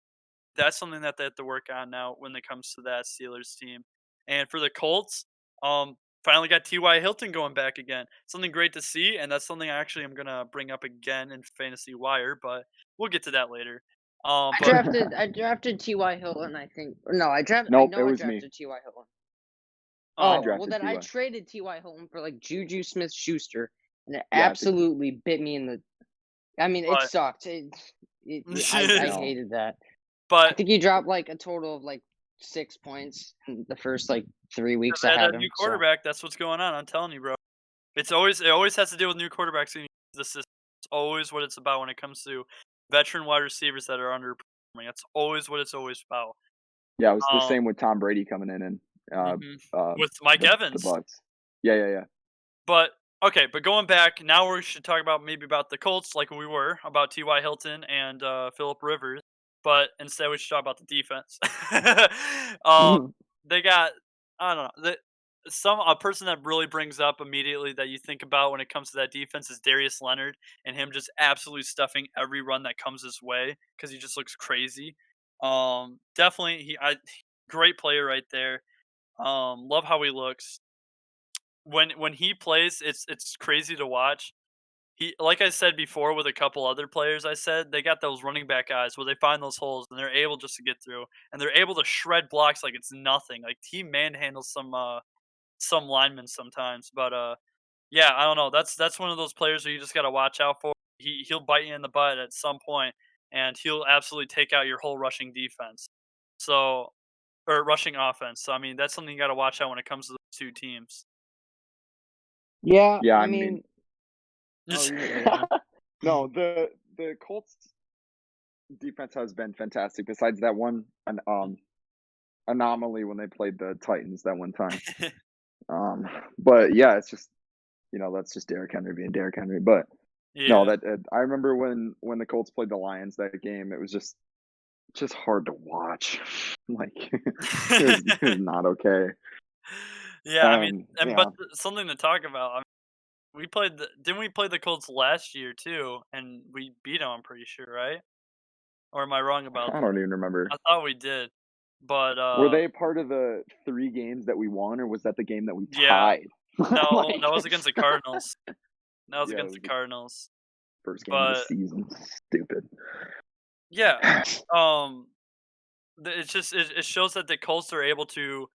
That's something that they have to work on now when it comes to that Steelers team. And for the Colts, finally got T.Y. Hilton going back again. Something great to see, and that's something I actually am gonna bring up again in Fantasy Wire, but we'll get to that later. I But drafted T.Y. Hilton, I think. No, I Nope, it know I was me. drafted T.Y. Hilton. I Oh, well drafted then I T.Y. traded T.Y. Hilton for like Juju Smith-Schuster, and it Yeah, absolutely bit me in the. I mean, it but sucked. I No. hated that. I but think he dropped like a total of like 6 points in the first like 3 weeks they I had had a him. new So quarterback. That's what's going on. I'm telling you, bro. It always has to do with new quarterbacks in the system. It's always what it's about when it comes to veteran wide receivers that are underperforming. That's always what it's always about. Yeah, it was the Um, same with Tom Brady coming in and mhm. uh With Mike the Evans. Bucks. Yeah. But okay, but going back, now we should talk about maybe about the Colts like we were, about T.Y. Hilton and Philip Rivers. But instead we should talk about the defense. um, they got I don't know. A person that really brings up immediately that you think about when it comes to that defense is Darius Leonard and him just absolutely stuffing every run that comes his way because he just looks crazy. Definitely great player right there. Love how he looks when he plays, it's crazy to watch. He like I said before with a couple other players I said, they got those running back eyes where they find those holes and they're able just to get through and they're able to shred blocks like it's nothing. Like he manhandles some linemen sometimes, but yeah, I don't know. That's one of those players where you just got to watch out for. He'll bite you in the butt at some point and he'll absolutely take out your whole rushing defense. So or rushing offense. So I mean, that's something you got to watch out when it comes to the two teams. yeah, Yeah, I I mean mean, oh, you can go on. no, the Colts defense has been fantastic besides that one anomaly when they played the Titans that one time. But yeah, it's just that's just Derrick Henry being Derrick Henry. But no, Yeah. that I remember when the Colts played the Lions that game, it was just hard to watch. Like it was not okay. Yeah, I mean, but Yeah, something to talk about. I mean, didn't we play the Colts last year too, and we beat them? I'm pretty sure, right? Or am I wrong about I that? don't even remember. I thought we did, but Were they part of the 3 games that we won, or was that the game that we yeah, tied? no, that Like, was against the Cardinals. That was yeah, it against was the the Cardinals, first game of the but season. Stupid. yeah, um, it shows that the Colts are able to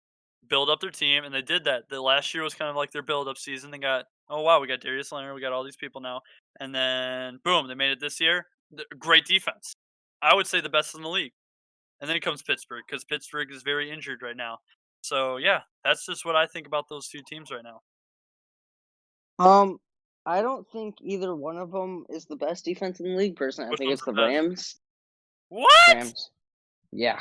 build up their team, and they did that. The last year was kind of like their build up season. They got oh wow, we got Darius Leonard, we got all these people now, and then boom, they made it this year. great defense. I would say the best in the league. And then comes Pittsburgh because Pittsburgh is very injured right now. So yeah, that's just what I think about those two teams right now. I don't think either one of them is the best defense in the league. Personally, I Which think one's it's the the best? Rams. What? Rams. Yeah.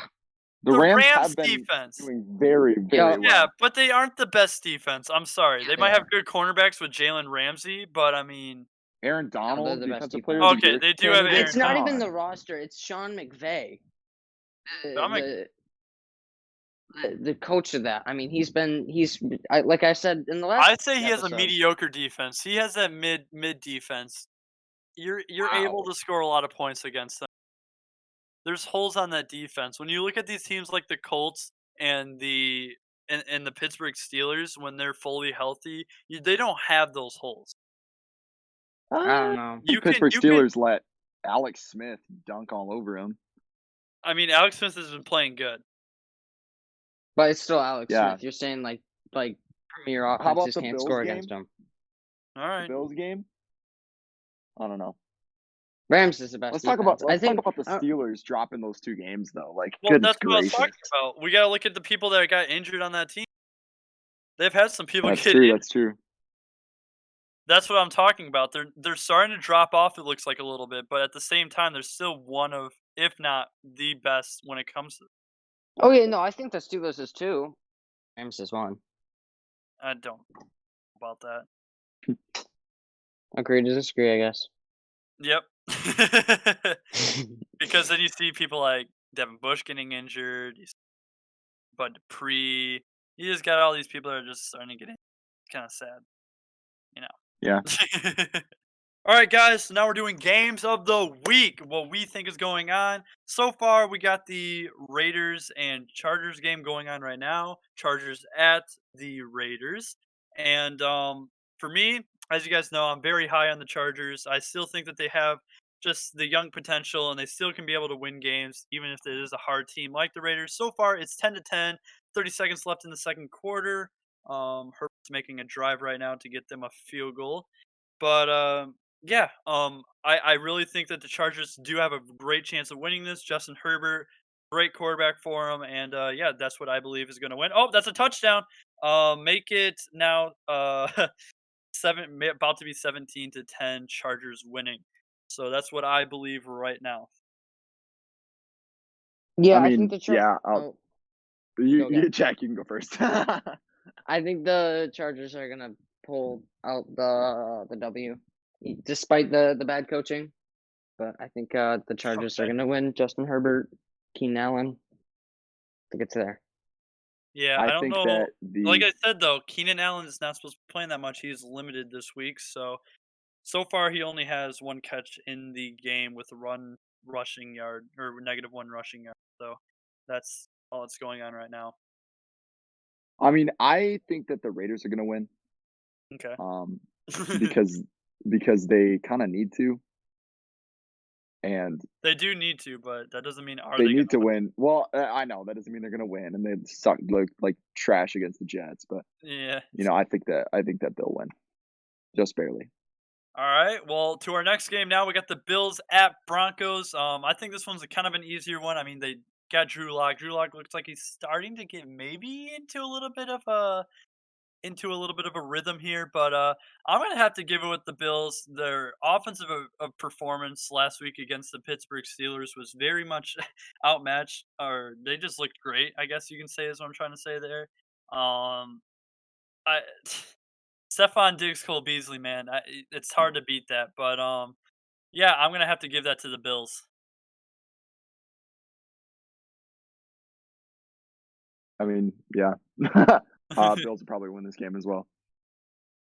The The Rams Rams have been defense. doing very, very Yeah. well. Yeah, but they aren't the best defense. I'm sorry. Yeah, They they might have are. good cornerbacks with Jalen Ramsey, but I mean, Aaron they're Donald, the best defensive defense. player of the okay, year. they do have Aaron It's not even Donald. the roster. It's Sean McVay. I'm The coach of that. I mean, like I said in the last I say he has a episode, mediocre defense. He has that mid defense. You're able Wow. to score a lot of points against them. There's holes on that defense. When you look at these teams like the Colts and the Pittsburgh Steelers when they're fully healthy, they don't have those holes. I don't know. You Pittsburgh can Steelers let Alex Smith dunk all over him. I mean, Alex Smith has been playing good. But it's still Alex Yeah. Smith. You're saying like premier How about offenses the can't Bills score game? against him. All The right. Bills game? I don't know. Rams is the best. Let's talk about defense. the Steelers dropping those two games though. Like, Well, goodness that's what I was gracious. talking about. We got to look at the people that got injured on that team. They've had some people That's get true. injured. That's true. That's what I'm talking about. They're starting to drop off. It looks like a little bit, but at the same time, they're still one of, if not the best, when it comes to. Oh yeah, no, I think the Steelers is two. Rams is one. I don't know about that. Agree to disagree, I guess. Yep. Because then you see people like Devin Bush getting injured, Bud Dupree. You just got all these people that are just starting to get in. It's kind of sad, you know. Yeah. All right, guys. So now we're doing games of the week. What we think is going on. So far, we got the Raiders and Chargers game going on right now. Chargers at the Raiders, and for me, as you guys know, I'm very high on the Chargers. I still think that they have just the young potential, and they still can be able to win games, even if it is a hard team like the Raiders. So far, it's 10-10. 30 seconds left in the second quarter. Herbert's making a drive right now to get them a field goal, but yeah, I really think that the Chargers do have a great chance of winning this. Justin Herbert, great quarterback for him, and yeah, that's what I believe is going to win. Oh, that's a touchdown. Make it now about to be 17-10 Chargers winning. So that's what I believe right now. Yeah, I I, mean, think the yeah. Jack, you can go first. I think the Chargers are gonna pull out the W, despite the bad coaching. But I think the Chargers are gonna win. Justin Herbert, Keenan Allen. I think it's there. Yeah, I don't think know. that Like I said, though, Keenan Allen is not supposed to be playing that much. He is limited this week, so far he only has one catch in the game with a rushing yard or -1 rushing yard. So that's all that's going on right now. I mean, I think that the Raiders are going to win. Okay. Because they kind of need to, and they do need to, but that doesn't mean they need to win. Well, I know that doesn't mean they're going to win, and they suck like trash against the Jets. But yeah, I think that they'll win, just barely. All right. Well, to our next game now, we got the Bills at Broncos. I think this one's kind of an easier one. I mean, they got Drew Lock. Drew Lock looks like he's starting to get maybe into a little bit of a rhythm here, but I'm gonna have to give it with the Bills. Their offensive performance last week against the Pittsburgh Steelers was very much outmatched, or they just looked great. I guess you can say is what I'm trying to say there. I Stephon Diggs, Cole Beasley, man, it's hard to beat that. But yeah, I'm gonna have to give that to the Bills. I mean, yeah, Bills will probably win this game as well.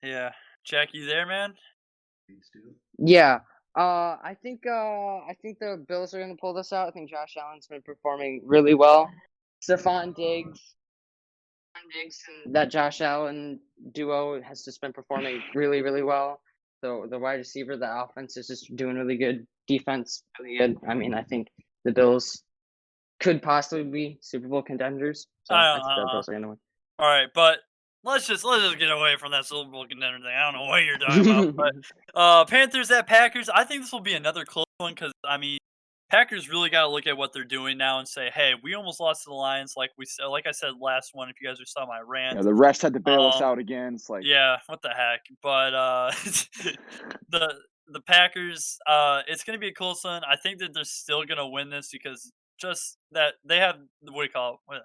Yeah, Jack, you there, man? Yeah. I think the Bills are gonna pull this out. I think Josh Allen's been performing really well. Stephon Diggs and that Josh Allen duo has just been performing really, really well. So the wide receiver, the offense is just doing really good. Defense, really good. I mean, I think the Bills could possibly be Super Bowl contenders. So I think the Bills are gonna win. All right, but let's just get away from that Super Bowl contender thing. I don't know what you're talking about, but Panthers at Packers. I think this will be another close one because I mean, Packers really got to look at what they're doing now and say, hey, we almost lost to the Lions, like I said last one. If you guys saw my rant, Yeah, the refs had to bail us out again. It's like, yeah, what the heck? But the the Packers, it's gonna be a close one. I think that they're still gonna win this because just that they have what do you call it?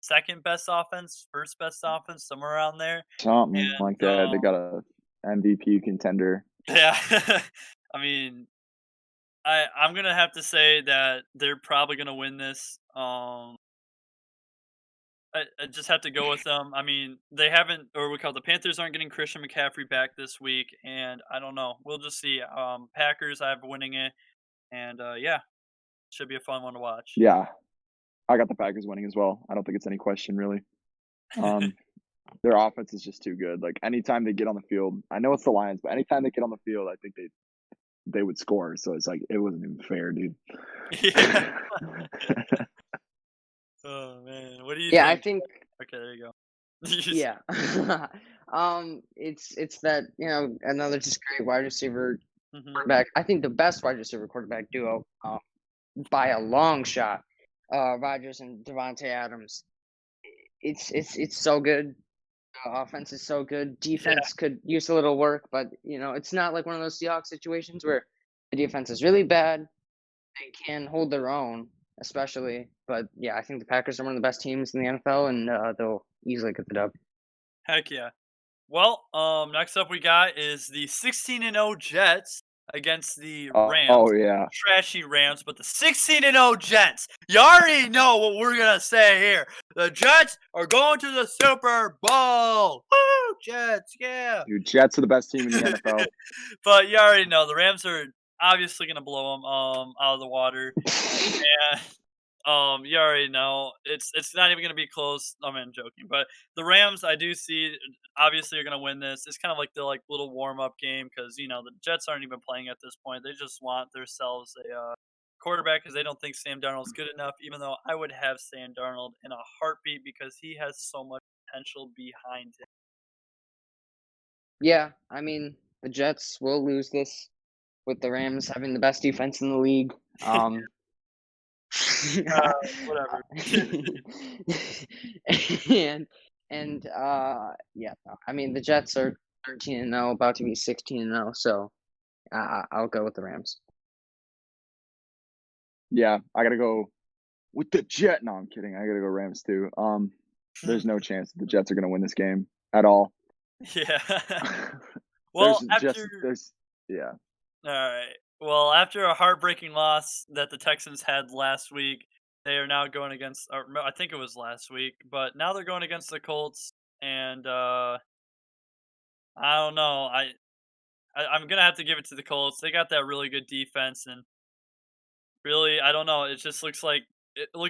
Second best offense, first best offense, somewhere around there. something like And that. They got a MVP contender. yeah, I mean, I'm gonna have to say that they're probably gonna win this. I just have to go with them. I mean, they haven't, or we call it the Panthers aren't getting Christian McCaffrey back this week, and I don't know. We'll just see. Packers, I have winning it, and yeah, should be a fun one to watch. Yeah, I got the Packers winning as well. I don't think it's any question really. Their offense is just too good. Like anytime they get on the field, I know it's the Lions, but anytime they get on the field, I think they would score. So it's like it wasn't even fair, dude. Yeah. Oh man, what do you Yeah, think? I think. Okay, there you go. Yeah. It's that another just great wide receiver Mhm. quarterback. I think the best wide receiver quarterback duo, by a long shot. Rodgers and Devontae Adams. It's so good. Offense is so good. Defense could use a little work, but it's not like one of those Seahawks situations where the defense is really bad. They can hold their own, especially. But yeah, I think the Packers are one of the best teams in the NFL, and they'll easily get the dub. Heck yeah. Well, next up we got is the 16-0 Jets against the Rams. Oh yeah. Trashy Rams, but the 16-0 Jets. You already know what we're gonna say here. The Jets are going to the Super Bowl. Woo, Jets, yeah. Dude, Jets are the best team in the NFL. But you already know the Rams are obviously gonna blow them out of the water. And you already know it's not even gonna be close. I mean, I'm joking, but the Rams, I do see, obviously are gonna win this. It's kind of like the little warm up game because the Jets aren't even playing at this point. They just want themselves a quarterback because they don't think Sam Darnold's good enough. Even though I would have Sam Darnold in a heartbeat because he has so much potential behind him. Yeah, I mean the Jets will lose this with the Rams having the best defense in the league. Whatever. and yeah, no, I mean the Jets are 13-0, about to be 16-0, so I'll go with the Rams. Yeah, I gotta go with the Jet. No, I'm kidding. I gotta go Rams too. There's no chance that the Jets are gonna win this game at all. Yeah. Well, yeah. All right. Well, after a heartbreaking loss that the Texans had last week, they are now going against. Or I think it was last week, but now they're going against the Colts, and I don't know. I'm gonna have to give it to the Colts. They got that really good defense, and really, I don't know. It looks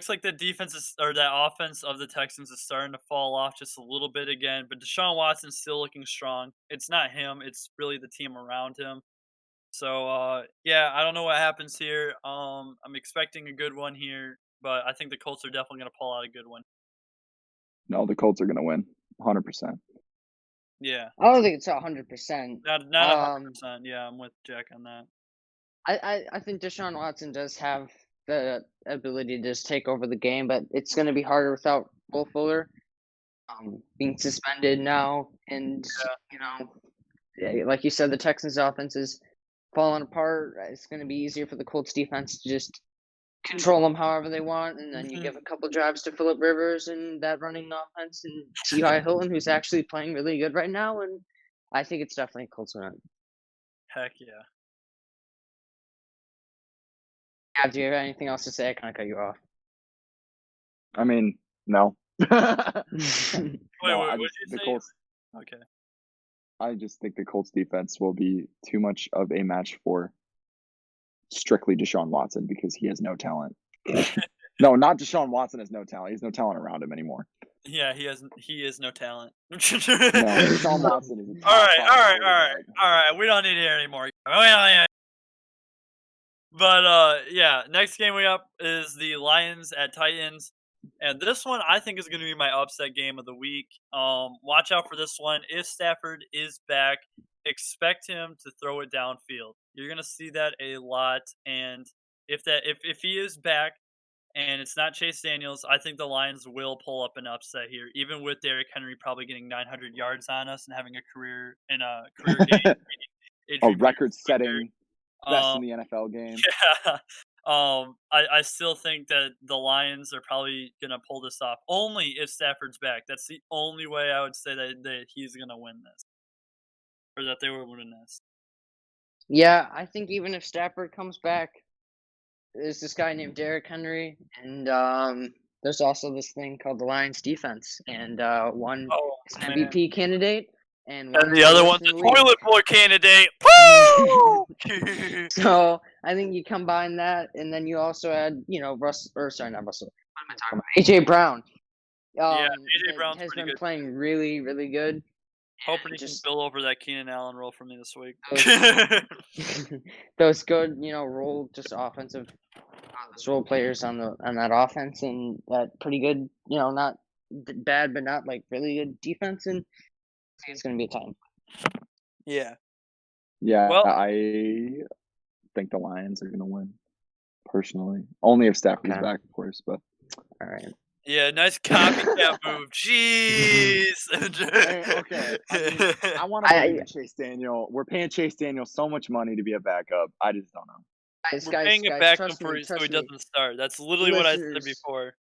like the defense is, or that offense of the Texans is starting to fall off just a little bit again. But Deshaun Watson's still looking strong. It's not him; it's really the team around him. So yeah, I don't know what happens here. I'm expecting a good one here, but I think the Colts are definitely gonna pull out a good one. No, the Colts are gonna win, 100%. Yeah, I don't think it's 100%. not 100%. Yeah, I'm with Jack on that. I think Deshaun Watson does have the ability to just take over the game, but it's going to be harder without Will Fuller being suspended now, and like you said, the Texans' offense is falling apart. It's going to be easier for the Colts defense to just control them however they want, and then you give a couple drives to Phillip Rivers and that running offense and T.Y. Hilton, who's actually playing really good right now, and I think it's definitely a Colts win. Heck yeah. Do you have anything else to say? I kind of cut you off. I mean, no. Wait, what did you say? Colts, okay. I just think the Colts defense will be too much of a match for strictly Deshaun Watson because he has no talent. No, not Deshaun Watson has no talent. He has no talent around him anymore. Yeah, he is no talent. No, Deshaun Watson is a all right. We don't need to hear anymore. But yeah, next game we up is the Lions at Titans. And this one I think is going to be my upset game of the week. Watch out for this one. If Stafford is back, expect him to throw it downfield. You're going to see that a lot. And if he is back and it's not Chase Daniels, I think the Lions will pull up an upset here, even with Derrick Henry probably getting 900 yards on us and having a career game. A Adrian record-setting best in Um, the NFL game. yeah. I still think that the Lions are probably gonna pull this off only if Stafford's back. That's the only way I would say that he's gonna win this, or that they will win this. Yeah, I think even if Stafford comes back, there's this guy named Derrick Henry, and there's also this thing called the Lions defense, and one Oh is man. an MVP candidate, and And one's the other worst one's in a the league. toilet boy candidate. Woo! So I think you combine that, and then you also add, not Russell. What am I talking about? AJ Brown. Yeah, AJ that Brown's has pretty been good. playing really, really good. Hoping he can Just- spill over that Keenan Allen role for me this week. Those good, role just offensive role players on that offense, and that pretty good, not bad, but not like really good defense, and I think it's gonna be a time. Yeah. Yeah, Well- I think the Lions are going to win, personally. Only if Stafford's Okay. back, of course. But All right. Yeah, nice copycat move. Jeez. Hey, okay, I want to believe in Chase Daniel. We're paying Chase Daniel so much money to be a backup. I just don't know. We're paying it back trust for me, so he trust me. doesn't start. That's literally what I said Listeners. before.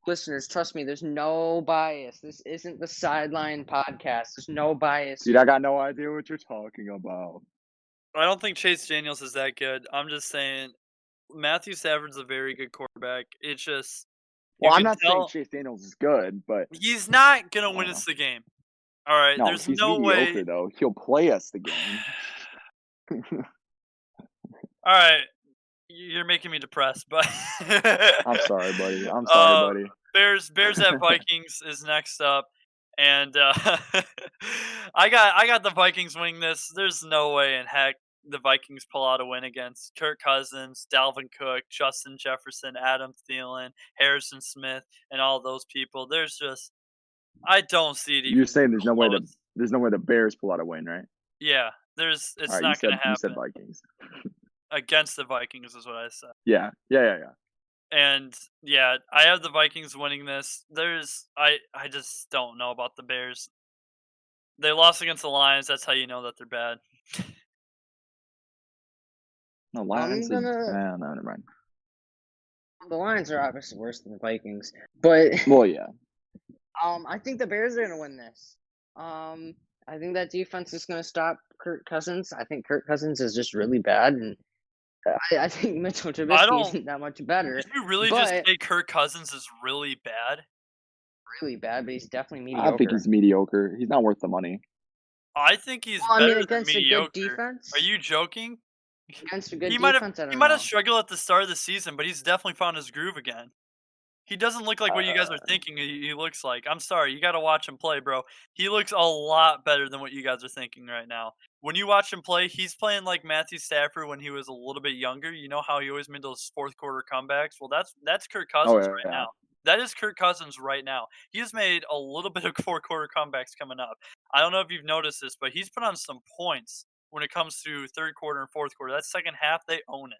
Listeners, trust me, there's no bias. This isn't the Sideline Podcast. There's no bias. Dude, I got no idea what you're talking about. I don't think Chase Daniels is that good. I'm just saying Matthew Stafford's a very good quarterback. It's just Well, I'm can not saying tell Chase Daniels is good, but he's not gonna win us the game. All right, no, there's he's no mediocre way. though. He'll play us the game. All right, you're making me depressed, but I'm sorry, buddy. I'm sorry, buddy. Bears at Vikings is next up, and I got the Vikings winning this. There's no way in heck the Vikings pull out a win against Kirk Cousins, Dalvin Cook, Justin Jefferson, Adam Thielen, Harrison Smith, and all those people. There's just I don't see it. You're saying there's no way close. the Bears pull out a win, right? Yeah, it's All right, not gonna you happen said Vikings. against the Vikings is what I said. Yeah. And yeah, I have the Vikings winning this. I just don't know about the Bears. They lost against the Lions. That's how you know that they're bad. No, Lions. gonna- No, never mind. The Lions are obviously worse than the Vikings, but Well, yeah. I think the Bears are gonna win this. I think that defense is gonna stop Kirk Cousins. I think Kirk Cousins is just really bad, and I think Mitchell Trubisky isn't that much better. Did you really just say Kirk Cousins is really bad? Really bad, but he's definitely mediocre. I think he's mediocre. He's not worth the money. I think he's Well, I mean, better than against a mediocre. good defense. Are you joking? Against a good He might defense, I have don't he know. struggled at the start of the season, but he's definitely found his groove again. He doesn't look like what you guys are thinking he looks like. I'm sorry, you got to watch him play, bro. He looks a lot better than what you guys are thinking right now. When you watch him play, he's playing like Matthew Stafford when he was a little bit younger. You know how he always made those fourth quarter comebacks? Well, that's Kirk Cousins right now. That is Kirk Cousins right now. He has made a little bit of fourth quarter comebacks coming up. I don't know if you've noticed this, but he's put on some points when it comes to third quarter and fourth quarter. That second half, they own it.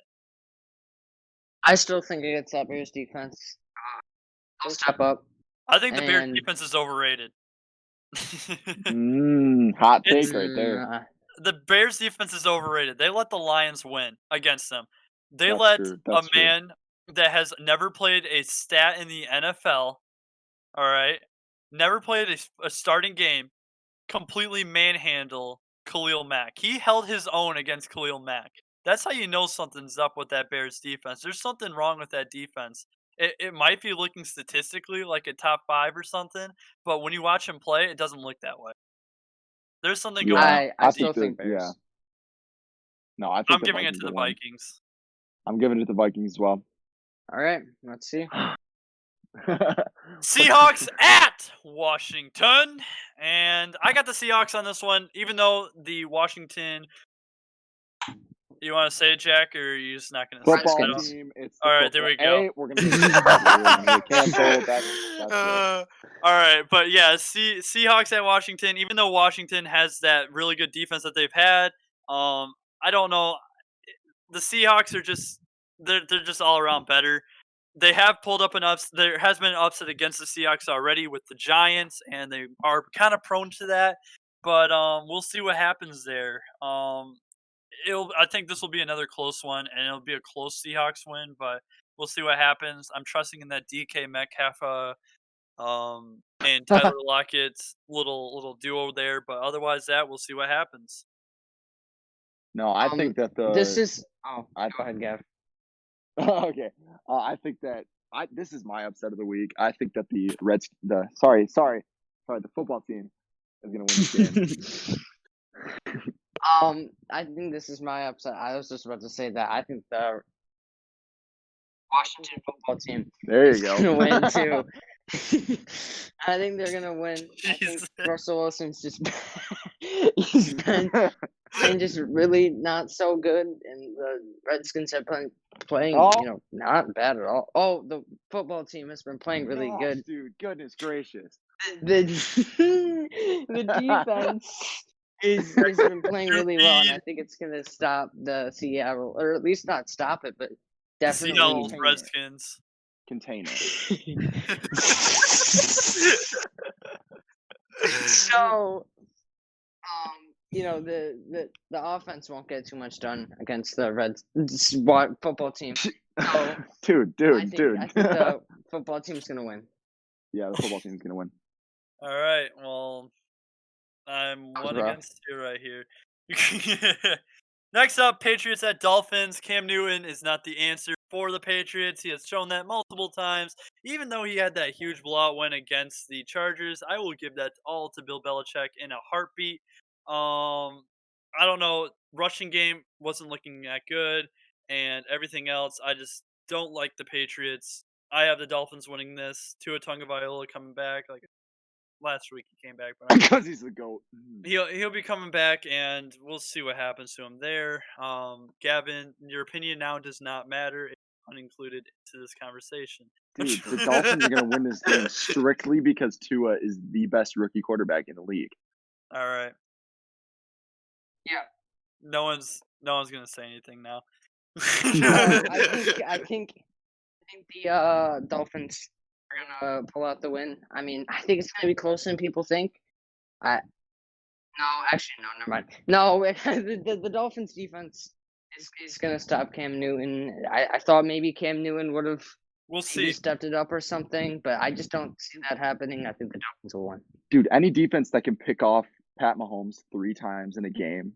I still think against that Bears defense, they'll step up. I think the Bears defense is overrated. Hot take right there. The Bears defense is overrated. They let the Lions win against them. They That's let true. a man that has never played a stat in the NFL, all right, never played a starting game, completely manhandle Khalil Mack. He held his own against Khalil Mack. That's how you know something's up with that Bears defense. There's something wrong with that defense. It might be looking statistically like a top 5 or something, but when you watch him play, it doesn't look that way. There's something going on. I still think Bears. Yeah. No, I think I'm giving it to the Vikings. I'm giving it to the Vikings as well. All right, let's see. Seahawks at Washington, and I got the Seahawks on this one, even though the Washington You want to say it, Jack, or are you just not going to say it? Football Redskins. team. It's the All right, there we go. Hey, we're gonna get canceled. That's it. All right, but yeah, Seahawks at Washington. Even though Washington has that really good defense that they've had, I don't know. The Seahawks are just they're just all around better. They have pulled up an ups. There has been an upset against the Seahawks already with the Giants, and they are kind of prone to that. But we'll see what happens there. I think this will be another close one, and it'll be a close Seahawks win. But we'll see what happens. I'm trusting in that DK Metcalf and Tyler Lockett's little duo there. But otherwise, we'll see what happens. No, I think that This is. Oh, I- go ahead, Gav. okay. I think that this is my upset of the week. I think that the football team is gonna win this game. I think this is my upset. I was just about to say that. I think the Washington football team There is you go. gonna win too. I think they're gonna win. I think Jesus. Russell Wilson's just he's been playing just really not so good, and the Redskins have been playing not bad at all. Oh, the football team has been playing really Gosh, good. dude. Goodness gracious. The defense is been playing really well, and I think it's gonna stop the Seattle, or at least not stop it, but definitely Seattle Contain it. Redskins. Contain it. So, the offense won't get too much done against the football team. So, dude. I think the football team's gonna win. Yeah, the football team's gonna win. All right. Well, I'm That was one rough. against two right here. Next up, Patriots at Dolphins. Cam Newton is not the answer for the Patriots. He has shown that multiple times. Even though he had that huge blowout win against the Chargers, I will give that all to Bill Belichick in a heartbeat. I don't know. Rushing game wasn't looking that good, and everything else. I just don't like the Patriots. I have the Dolphins winning this. Tua Tagovailoa coming back. Like last week, he came back, but Because he's the GOAT. he'll be coming back, and we'll see what happens to him there. Gavin, your opinion now does not matter. It's unincluded into this conversation. Dude, the Dolphins are gonna win this game strictly because Tua is the best rookie quarterback in the league. All right. Yeah. No one's gonna say anything now. No, I think the Dolphins are gonna pull out the win. I mean, I think it's gonna be closer than people think. Never mind. No, the Dolphins defense is gonna stop Cam Newton. I thought maybe Cam Newton would have We'll see. stepped it up or something, but I just don't see that happening. I think the Dolphins will win. Dude, any defense that can pick off Pat Mahomes 3 times in a game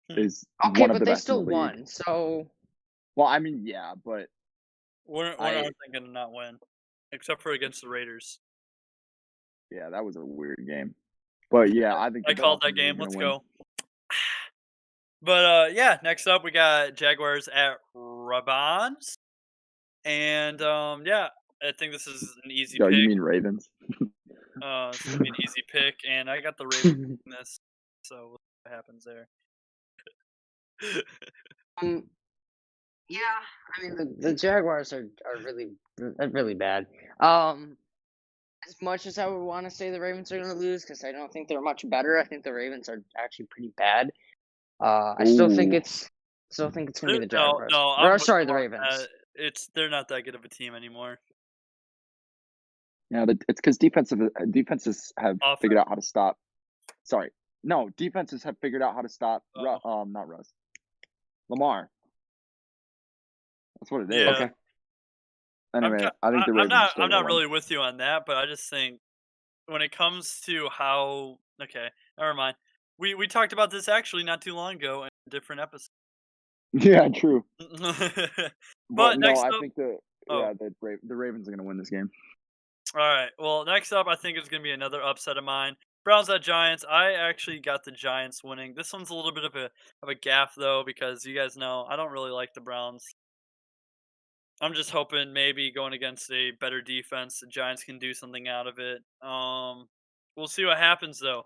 is Okay, one of but the they best still in the league. won. So Well, I mean, yeah, but When are they gonna not win? Except for against the Raiders. yeah, that was a weird game. But yeah, I think I the called that Dolphins are game. gonna Let's win. go. But yeah, next up we got Jaguars at Ravens. And yeah, I think this is an easy Yo, pick. you mean Ravens? It's gonna be an easy pick, and I got the Ravens in this, so we'll see what happens there. Yeah, I mean the Jaguars are really bad. As much as I would want to say the Ravens are going to lose, because I don't think they're much better. I think the Ravens are actually pretty bad. I still think Ooh. it's going to be the Jaguars. No, Or, I'm sorry, with the you on Ravens. that. They're not that good of a team anymore. Yeah, it's because defenses have figured out how to stop. Sorry, no, defenses have figured out how to stop. Not Russ, Lamar. That's what it is. Yeah. Okay. Anyway, I think the Ravens. I'm not really with you on that, but I just think when it comes to how never mind. We talked about this actually not too long ago in a different episode. Yeah, true. But no, next I up, think the Ravens are going to win this game. All right. Well, next up, I think it's going to be another upset of mine. Browns at Giants. I actually got the Giants winning. This one's a little bit of a gaffe though, because you guys know I don't really like the Browns. I'm just hoping maybe going against a better defense, the Giants can do something out of it. We'll see what happens though.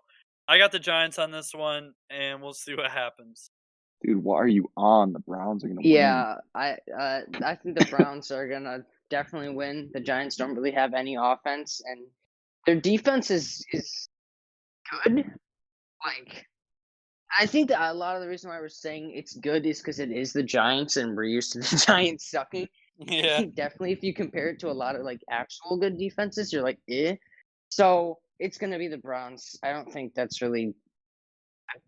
I got the Giants on this one, and we'll see what happens. Dude, what are you on? The Browns are gonna win. Yeah, I think the Browns are gonna definitely win. The Giants don't really have any offense, and their defense is good. Like, I think that a lot of the reason why we're saying it's good is because it is the Giants, and we're used to the Giants sucking. I Yeah. think definitely if you compare it to a lot of like actual good defenses, you're like, eh. So it's gonna be the Browns. I don't think that's really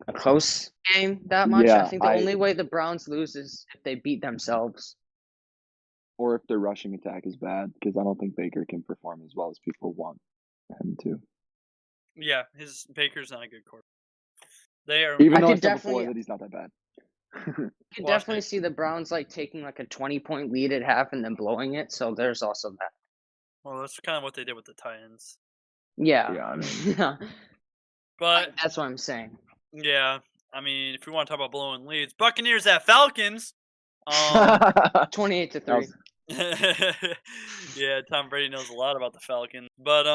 a close game that much. I Yeah, think the only way the Browns lose is if they beat themselves. or if their rushing attack is bad, because I don't think Baker can perform as well as people want him to. Yeah, Baker's not a good quarterback. They are. Even I though I could said before definitely- that he's not that bad. You Watch definitely it. see the Browns like taking like a 20-point lead at half and then blowing it. So there's also that. Well, that's kind of what they did with the Titans. Yeah. Yeah, I mean, But That's what I'm saying. yeah, I mean, if we want to talk about blowing leads, Buccaneers at Falcons. 28-3. Yeah, Tom Brady knows a lot about the Falcons. But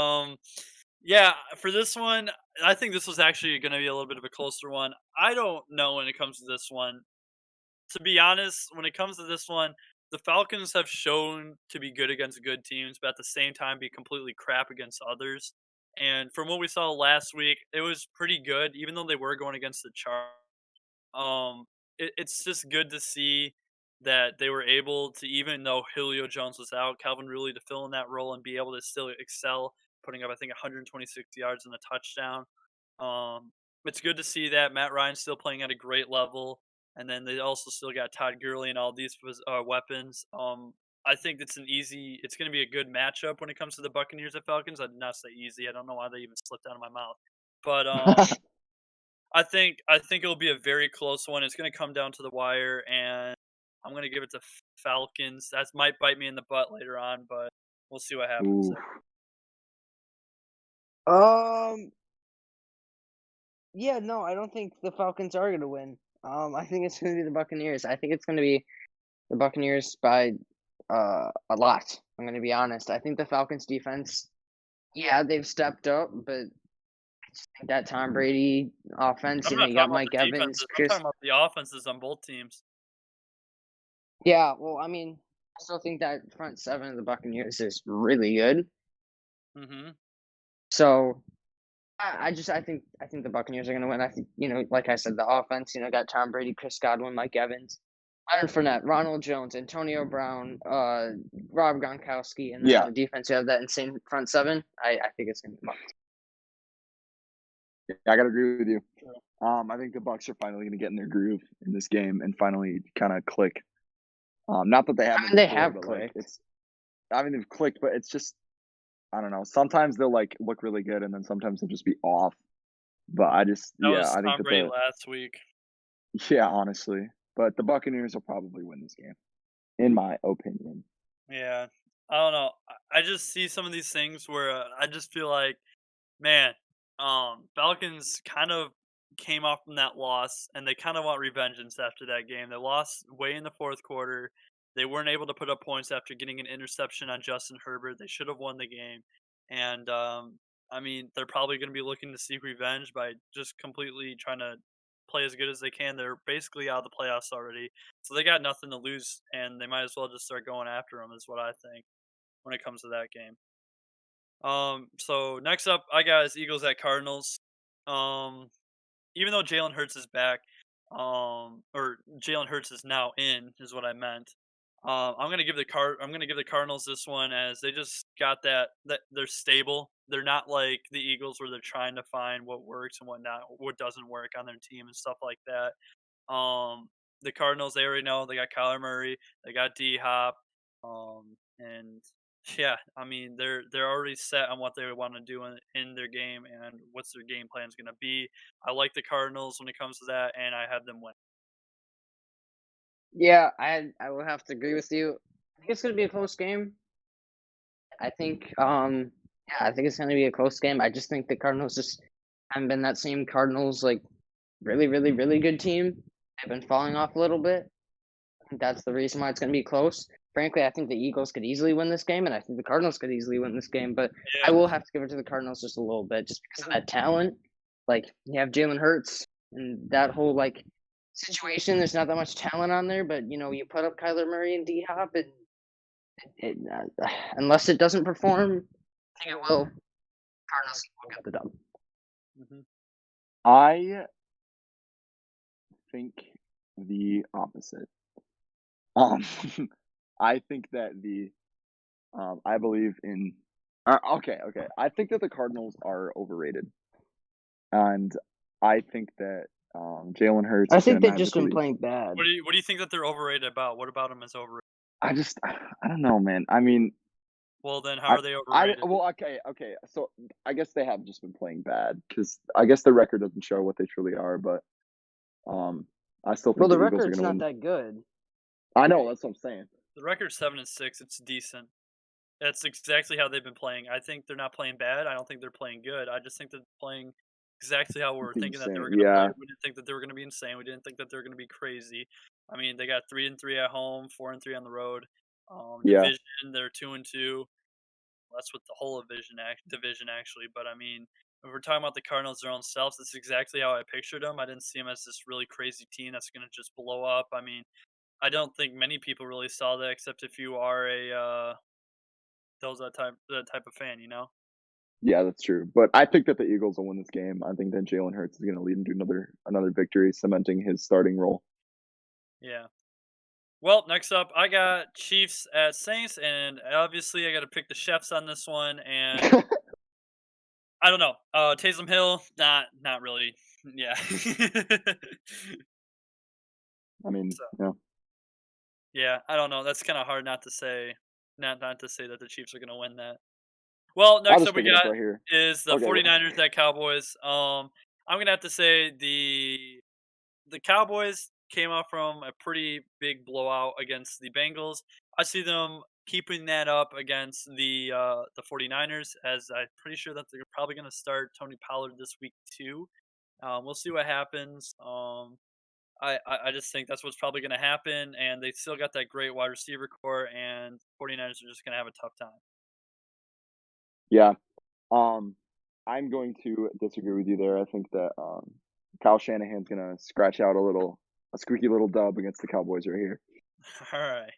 yeah, for this one, I think this was actually going to be a little bit of a closer one. I don't know when it comes to this one. To be honest, when it comes to this one, the Falcons have shown to be good against good teams, but at the same time be completely crap against others. And from what we saw last week, it was pretty good, even though they were going against the Chargers. It's just good to see that they were able to, even though Julio Jones was out, Calvin Ridley to fill in that role and be able to still excel, putting up I think 126 yards and a touchdown. Um, it's good to see that Matt Ryan's still playing at a great level, and then they also still got Todd Gurley and all these weapons. I think it's it's going to be a good matchup when it comes to the Buccaneers and Falcons. I did not say easy. I don't know why they even slipped out of my mouth, but I think it'll be a very close one. It's going to come down to the wire, and I'm going to give it to Falcons. That might bite me in the butt later on, but we'll see what happens. oof. Yeah, no, I don't think the Falcons are gonna win. I think it's gonna be the Buccaneers. I think it's gonna be the Buccaneers by a lot. I'm gonna be honest. I think the Falcons defense, yeah, they've stepped up, but I just think that Tom Brady offense, I'm you know, not you talking got about Mike the Evans, defenses. I'm Chris. talking about the offenses on both teams. Yeah, well, I mean, I still think that front seven of the Buccaneers is really good. Mm-hmm. So I think the Buccaneers are gonna win. I think, you know, like I said, the offense, you know, got Tom Brady, Chris Godwin, Mike Evans, Leonard Fournette, Ronald Jones, Antonio Brown, Rob Gronkowski, and then Yeah. the defense, you have that insane front seven. I think it's gonna be Bucs. Yeah, I gotta agree with you. I think the Bucks are finally gonna get in their groove in this game and finally kind of click. Not that they haven't. They before, have but, like, clicked. they've clicked, but it's just I don't know. Sometimes they'll like look really good, and then sometimes they'll just be off. But I just That was I think Tom that Brady last week. yeah, honestly, but the Buccaneers will probably win this game, in my opinion. Yeah, I don't know. I just see some of these things where I just feel like, man, Falcons kind of came off from that loss, and they kind of want revengeance after that game. They lost way in the fourth quarter. They weren't able to put up points after getting an interception on Justin Herbert. They should have won the game, and I mean, they're probably going to be looking to seek revenge by just completely trying to play as good as they can. They're basically out of the playoffs already, so they got nothing to lose, and they might as well just start going after them. Is what I think when it comes to that game. So next up, I got is Eagles at Cardinals. Even though Jalen Hurts is back, or Jalen Hurts is now in, is what I meant. I'm gonna give the Cardinals this one as they just got that they're stable. They're not like the Eagles where they're trying to find what works and what doesn't work on their team and stuff like that. The Cardinals, they already know they got Kyler Murray, they got D Hop, and yeah, I mean they're already set on what they want to do in their game and what's their game plan is going to be. I like the Cardinals when it comes to that, and I have them win. Yeah, I will have to agree with you. I think it's gonna be a close game. I think yeah, I think it's gonna be a close game. I just think the Cardinals just haven't been that same Cardinals like really, really, really good team. They've been falling off a little bit. I think that's the reason why it's gonna be close. Frankly, I think the Eagles could easily win this game, and I think the Cardinals could easily win this game. But I will have to give it to the Cardinals just a little bit, just because of that talent. Like, you have Jalen Hurts and that whole like situation. There's not that much talent on there, but you put up Kyler Murray and D Hop, and unless it doesn't perform, I think it will. Cardinals will get the dub. Mm-hmm. I think the opposite. I think that I believe in. Okay. I think that the Cardinals are overrated, and I think that Jalen Hurts. I is think gonna they've just been magically- playing bad. What do you think that they're overrated about? What about them is overrated? I don't know, man. I mean, Well, then how are they overrated? Okay. So I guess they have just been playing bad because I guess the record doesn't show what they truly are. But I still think Well, the Eagles are record's going to not win. that good. I know, that's what I'm saying. The record's 7-6. It's decent. That's exactly how they've been playing. I think they're not playing bad. I don't think they're playing good. I just think they're playing exactly how we were thinking that they were going to play. We didn't think that they were going to be insane. We didn't think that they were going to be crazy. I mean, they got 3-3 at home, 4-3 on the road. Division, they're 2-2. That's what the whole division actually. But I mean, if we're talking about the Cardinals their own selves, that's exactly how I pictured them. I didn't see them as this really crazy team that's going to just blow up. I mean, I don't think many people really saw that, except if you are that type of fan, Yeah, that's true. But I think that the Eagles will win this game. I think that Jalen Hurts is going to lead into another victory, cementing his starting role. Yeah. Well, next up, I got Chiefs at Saints, and obviously I got to pick the chefs on this one. And I don't know, Taysom Hill, not really. Yeah. I mean, Yeah, I don't know. That's kind of hard not to say that the Chiefs are going to win that. Well, next up we got right here. is the 49ers at Cowboys. I'm going to have to say the Cowboys came off from a pretty big blowout against the Bengals. I see them keeping that up against the 49ers, as I'm pretty sure that they're probably going to start Tony Pollard this week too. We'll see what happens. I just think that's what's probably going to happen, and they still got that great wide receiver core, and 49ers are just going to have a tough time. Yeah. I'm going to disagree with you there. I think that Kyle Shanahan's going to scratch out a squeaky little dub against the Cowboys right here. All right.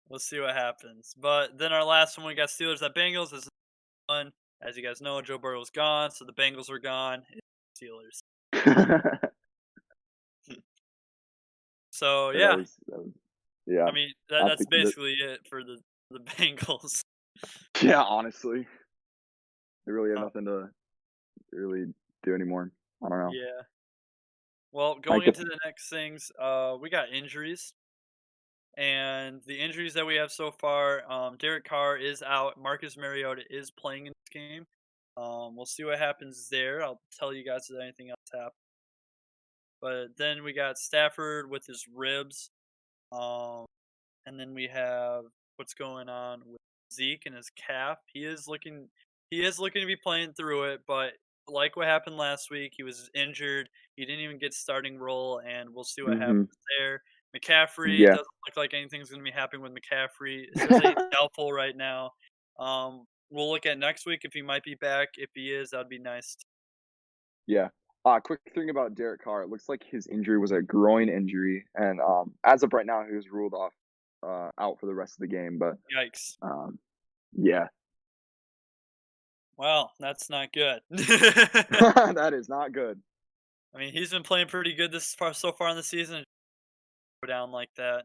We'll see what happens. But then our last one, we got Steelers at Bengals. This is fun. As you guys know, Joe Burrow's gone, so the Bengals are gone. It's Steelers. So, yeah. Yeah. I mean, that's basically it for the Bengals. Yeah, honestly. They really have nothing to really do anymore. I don't know. Yeah. Well, going into the next things, we got injuries. And the injuries that we have so far, Derek Carr is out. Marcus Mariota is playing in this game. We'll see what happens there. I'll tell you guys if anything else happens. But then we got Stafford with his ribs. And then we have what's going on with Zeke and his calf. He is looking to be playing through it, but like what happened last week, he was injured. He didn't even get starting role, and we'll see what happens there. McCaffrey doesn't look like anything's going to be happening with McCaffrey. It says he's doubtful right now. We'll look at next week if he might be back. If he is, that'd be nice. Yeah. Quick thing about Derek Carr. It looks like his injury was a groin injury, and as of right now, he was ruled off out for the rest of the game. But yikes. Yeah. Well, that's not good. That is not good. I mean, he's been playing pretty good so far in the season. Go down like that.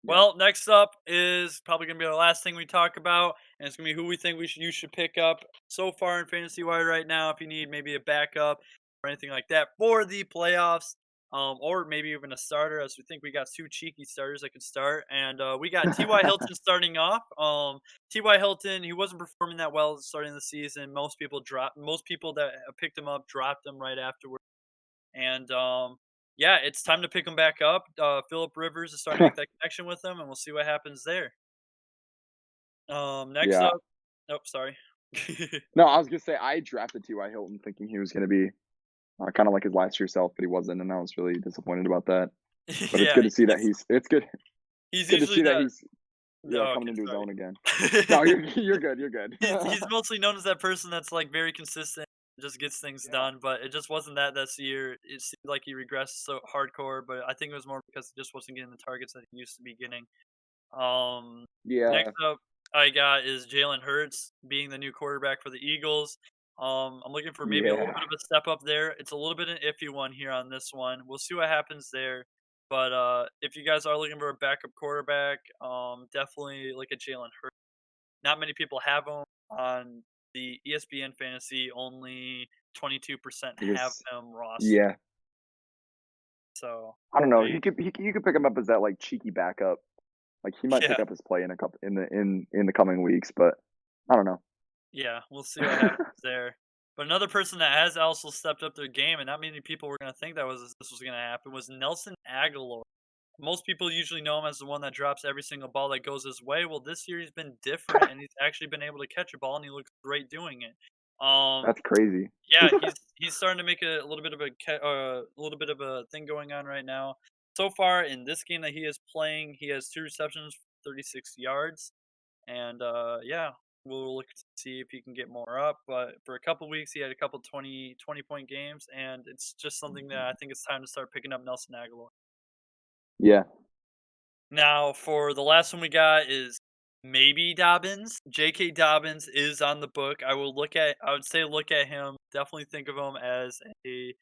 Yeah. Well, next up is probably going to be the last thing we talk about, and it's going to be who we think you should pick up so far in Fantasy Wire right now if you need maybe a backup or anything like that for the playoffs, or maybe even a starter, as we think we got two cheeky starters that could start. And we got T.Y. Hilton starting off. T.Y. Hilton, he wasn't performing that well starting the season. Most people that picked him up dropped him right afterwards. And yeah, it's time to pick him back up. Phillip Rivers is starting to make that connection with him, and we'll see what happens there. Next up. Nope, sorry. No, I was going to say, I drafted T.Y. Hilton thinking he was going to be kind of like his last year self, but he wasn't, and I was really disappointed about that. But it's good to see that it's good. He's good to see that he's No, coming into his sorry. own again. No, you're good. You're good. He's mostly known as that person that's like very consistent, just gets things done. But it just wasn't that this year. It seemed like he regressed so hardcore, but I think it was more because he just wasn't getting the targets that he used to be getting. Next Yeah. up, I got is Jalen Hurts being the new quarterback for the Eagles. I'm looking for maybe a little Yeah. bit of a step up there. It's a little bit an iffy one here on this one. We'll see what happens there. But if you guys are looking for a backup quarterback, definitely look at Jalen Hurts. Not many people have him on the ESPN fantasy. Only 22% have Because him rostered. yeah, So I don't know. they- You could pick him up as that like cheeky backup. Like he might yeah, pick up his play in the coming weeks, but I don't know. yeah, we'll see what happens there. But another person that has also stepped up their game, and not many people were going to think this was going to happen, was Nelson Aguilar. Most people usually know him as the one that drops every single ball that goes his way. Well, this year he's been different, and he's actually been able to catch a ball, and he looks great doing it. That's crazy. Yeah, he's starting to make a little bit of a thing going on right now. So far in this game that he is playing, he has 2 receptions, 36 yards, and yeah, we'll look to see if he can get more up. But for a couple weeks, he had a couple 20-point games, and it's just something that I think it's time to start picking up Nelson Aguilar. Yeah. Now, for the last one we got is maybe Dobbins. J.K. Dobbins is on the book. I would say look at him. Definitely think of him as a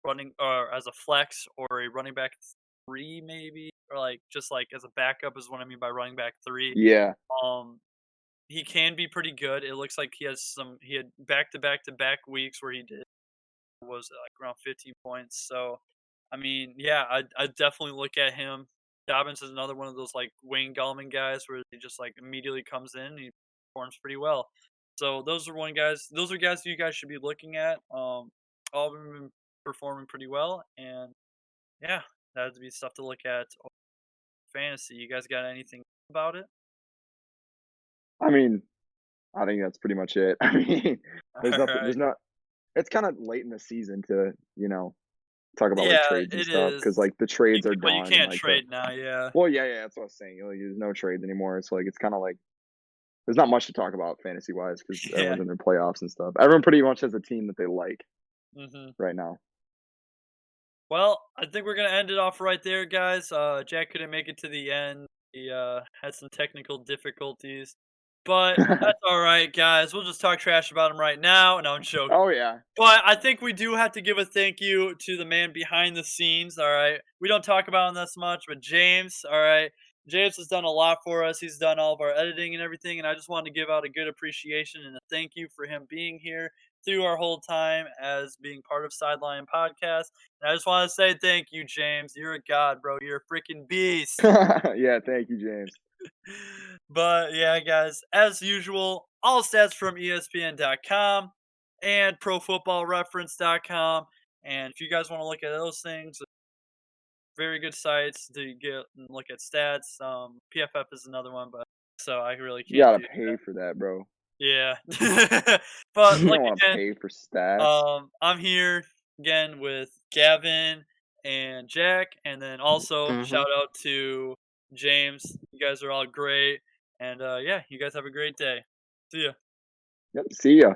as a flex or a running back 3 maybe, or like just like as a backup is what I mean by running back 3. Yeah. Um, he can be pretty good. It looks like he had back-to-back-to-back weeks where he was like around 15 points. So, I mean, yeah, I definitely look at him. Dobbins is another one of those like Wayne Gallman guys where he just like immediately comes in and he performs pretty well. So those are guys you guys should be looking at. All of them have been performing pretty well, and yeah, that'd be stuff to look at. Fantasy, you guys got anything about it? I mean, I think that's pretty much it. I mean, there's All nothing. right. There's not. It's kind of late in the season to talk about like Yeah, trades and it stuff is. because like the trades are But you done and can't like trade now. Yeah. well yeah, that's what I was saying. Like there's no trades anymore. So like it's kind of like there's not much to talk about fantasy wise because Yeah. everyone's in their playoffs and stuff. Everyone pretty much has a team that they like hmm right now. Well, I think we're gonna end it off right there, guys. Jack couldn't make it to the end. He had some technical difficulties, but that's all right, guys. We'll just talk trash about him right now. No, I'm joking. Oh yeah. But I think we do have to give a thank you to the man behind the scenes. All right, we don't talk about him this much, but James. All right, James has done a lot for us. He's done all of our editing and everything, and I just wanted to give out a good appreciation and a thank you for him being here through our whole time as being part of Sidelion Podcast. And I just want to say thank you, James. You're a god, bro. You're a freaking beast. Yeah, thank you, James. But yeah, guys, as usual, all stats from ESPN.com and ProFootballReference.com. And if you guys want to look at those things, very good sites to get and look at stats. PFF is another one, but so I really You can't gotta do pay that. for that, bro. Yeah. But You like don't want to again, pay for stats. I'm here again with Gavin and Jack, and then also Mhm. shout out to James. You guys are all great, and yeah, you guys have a great day. See ya. Yep. See ya.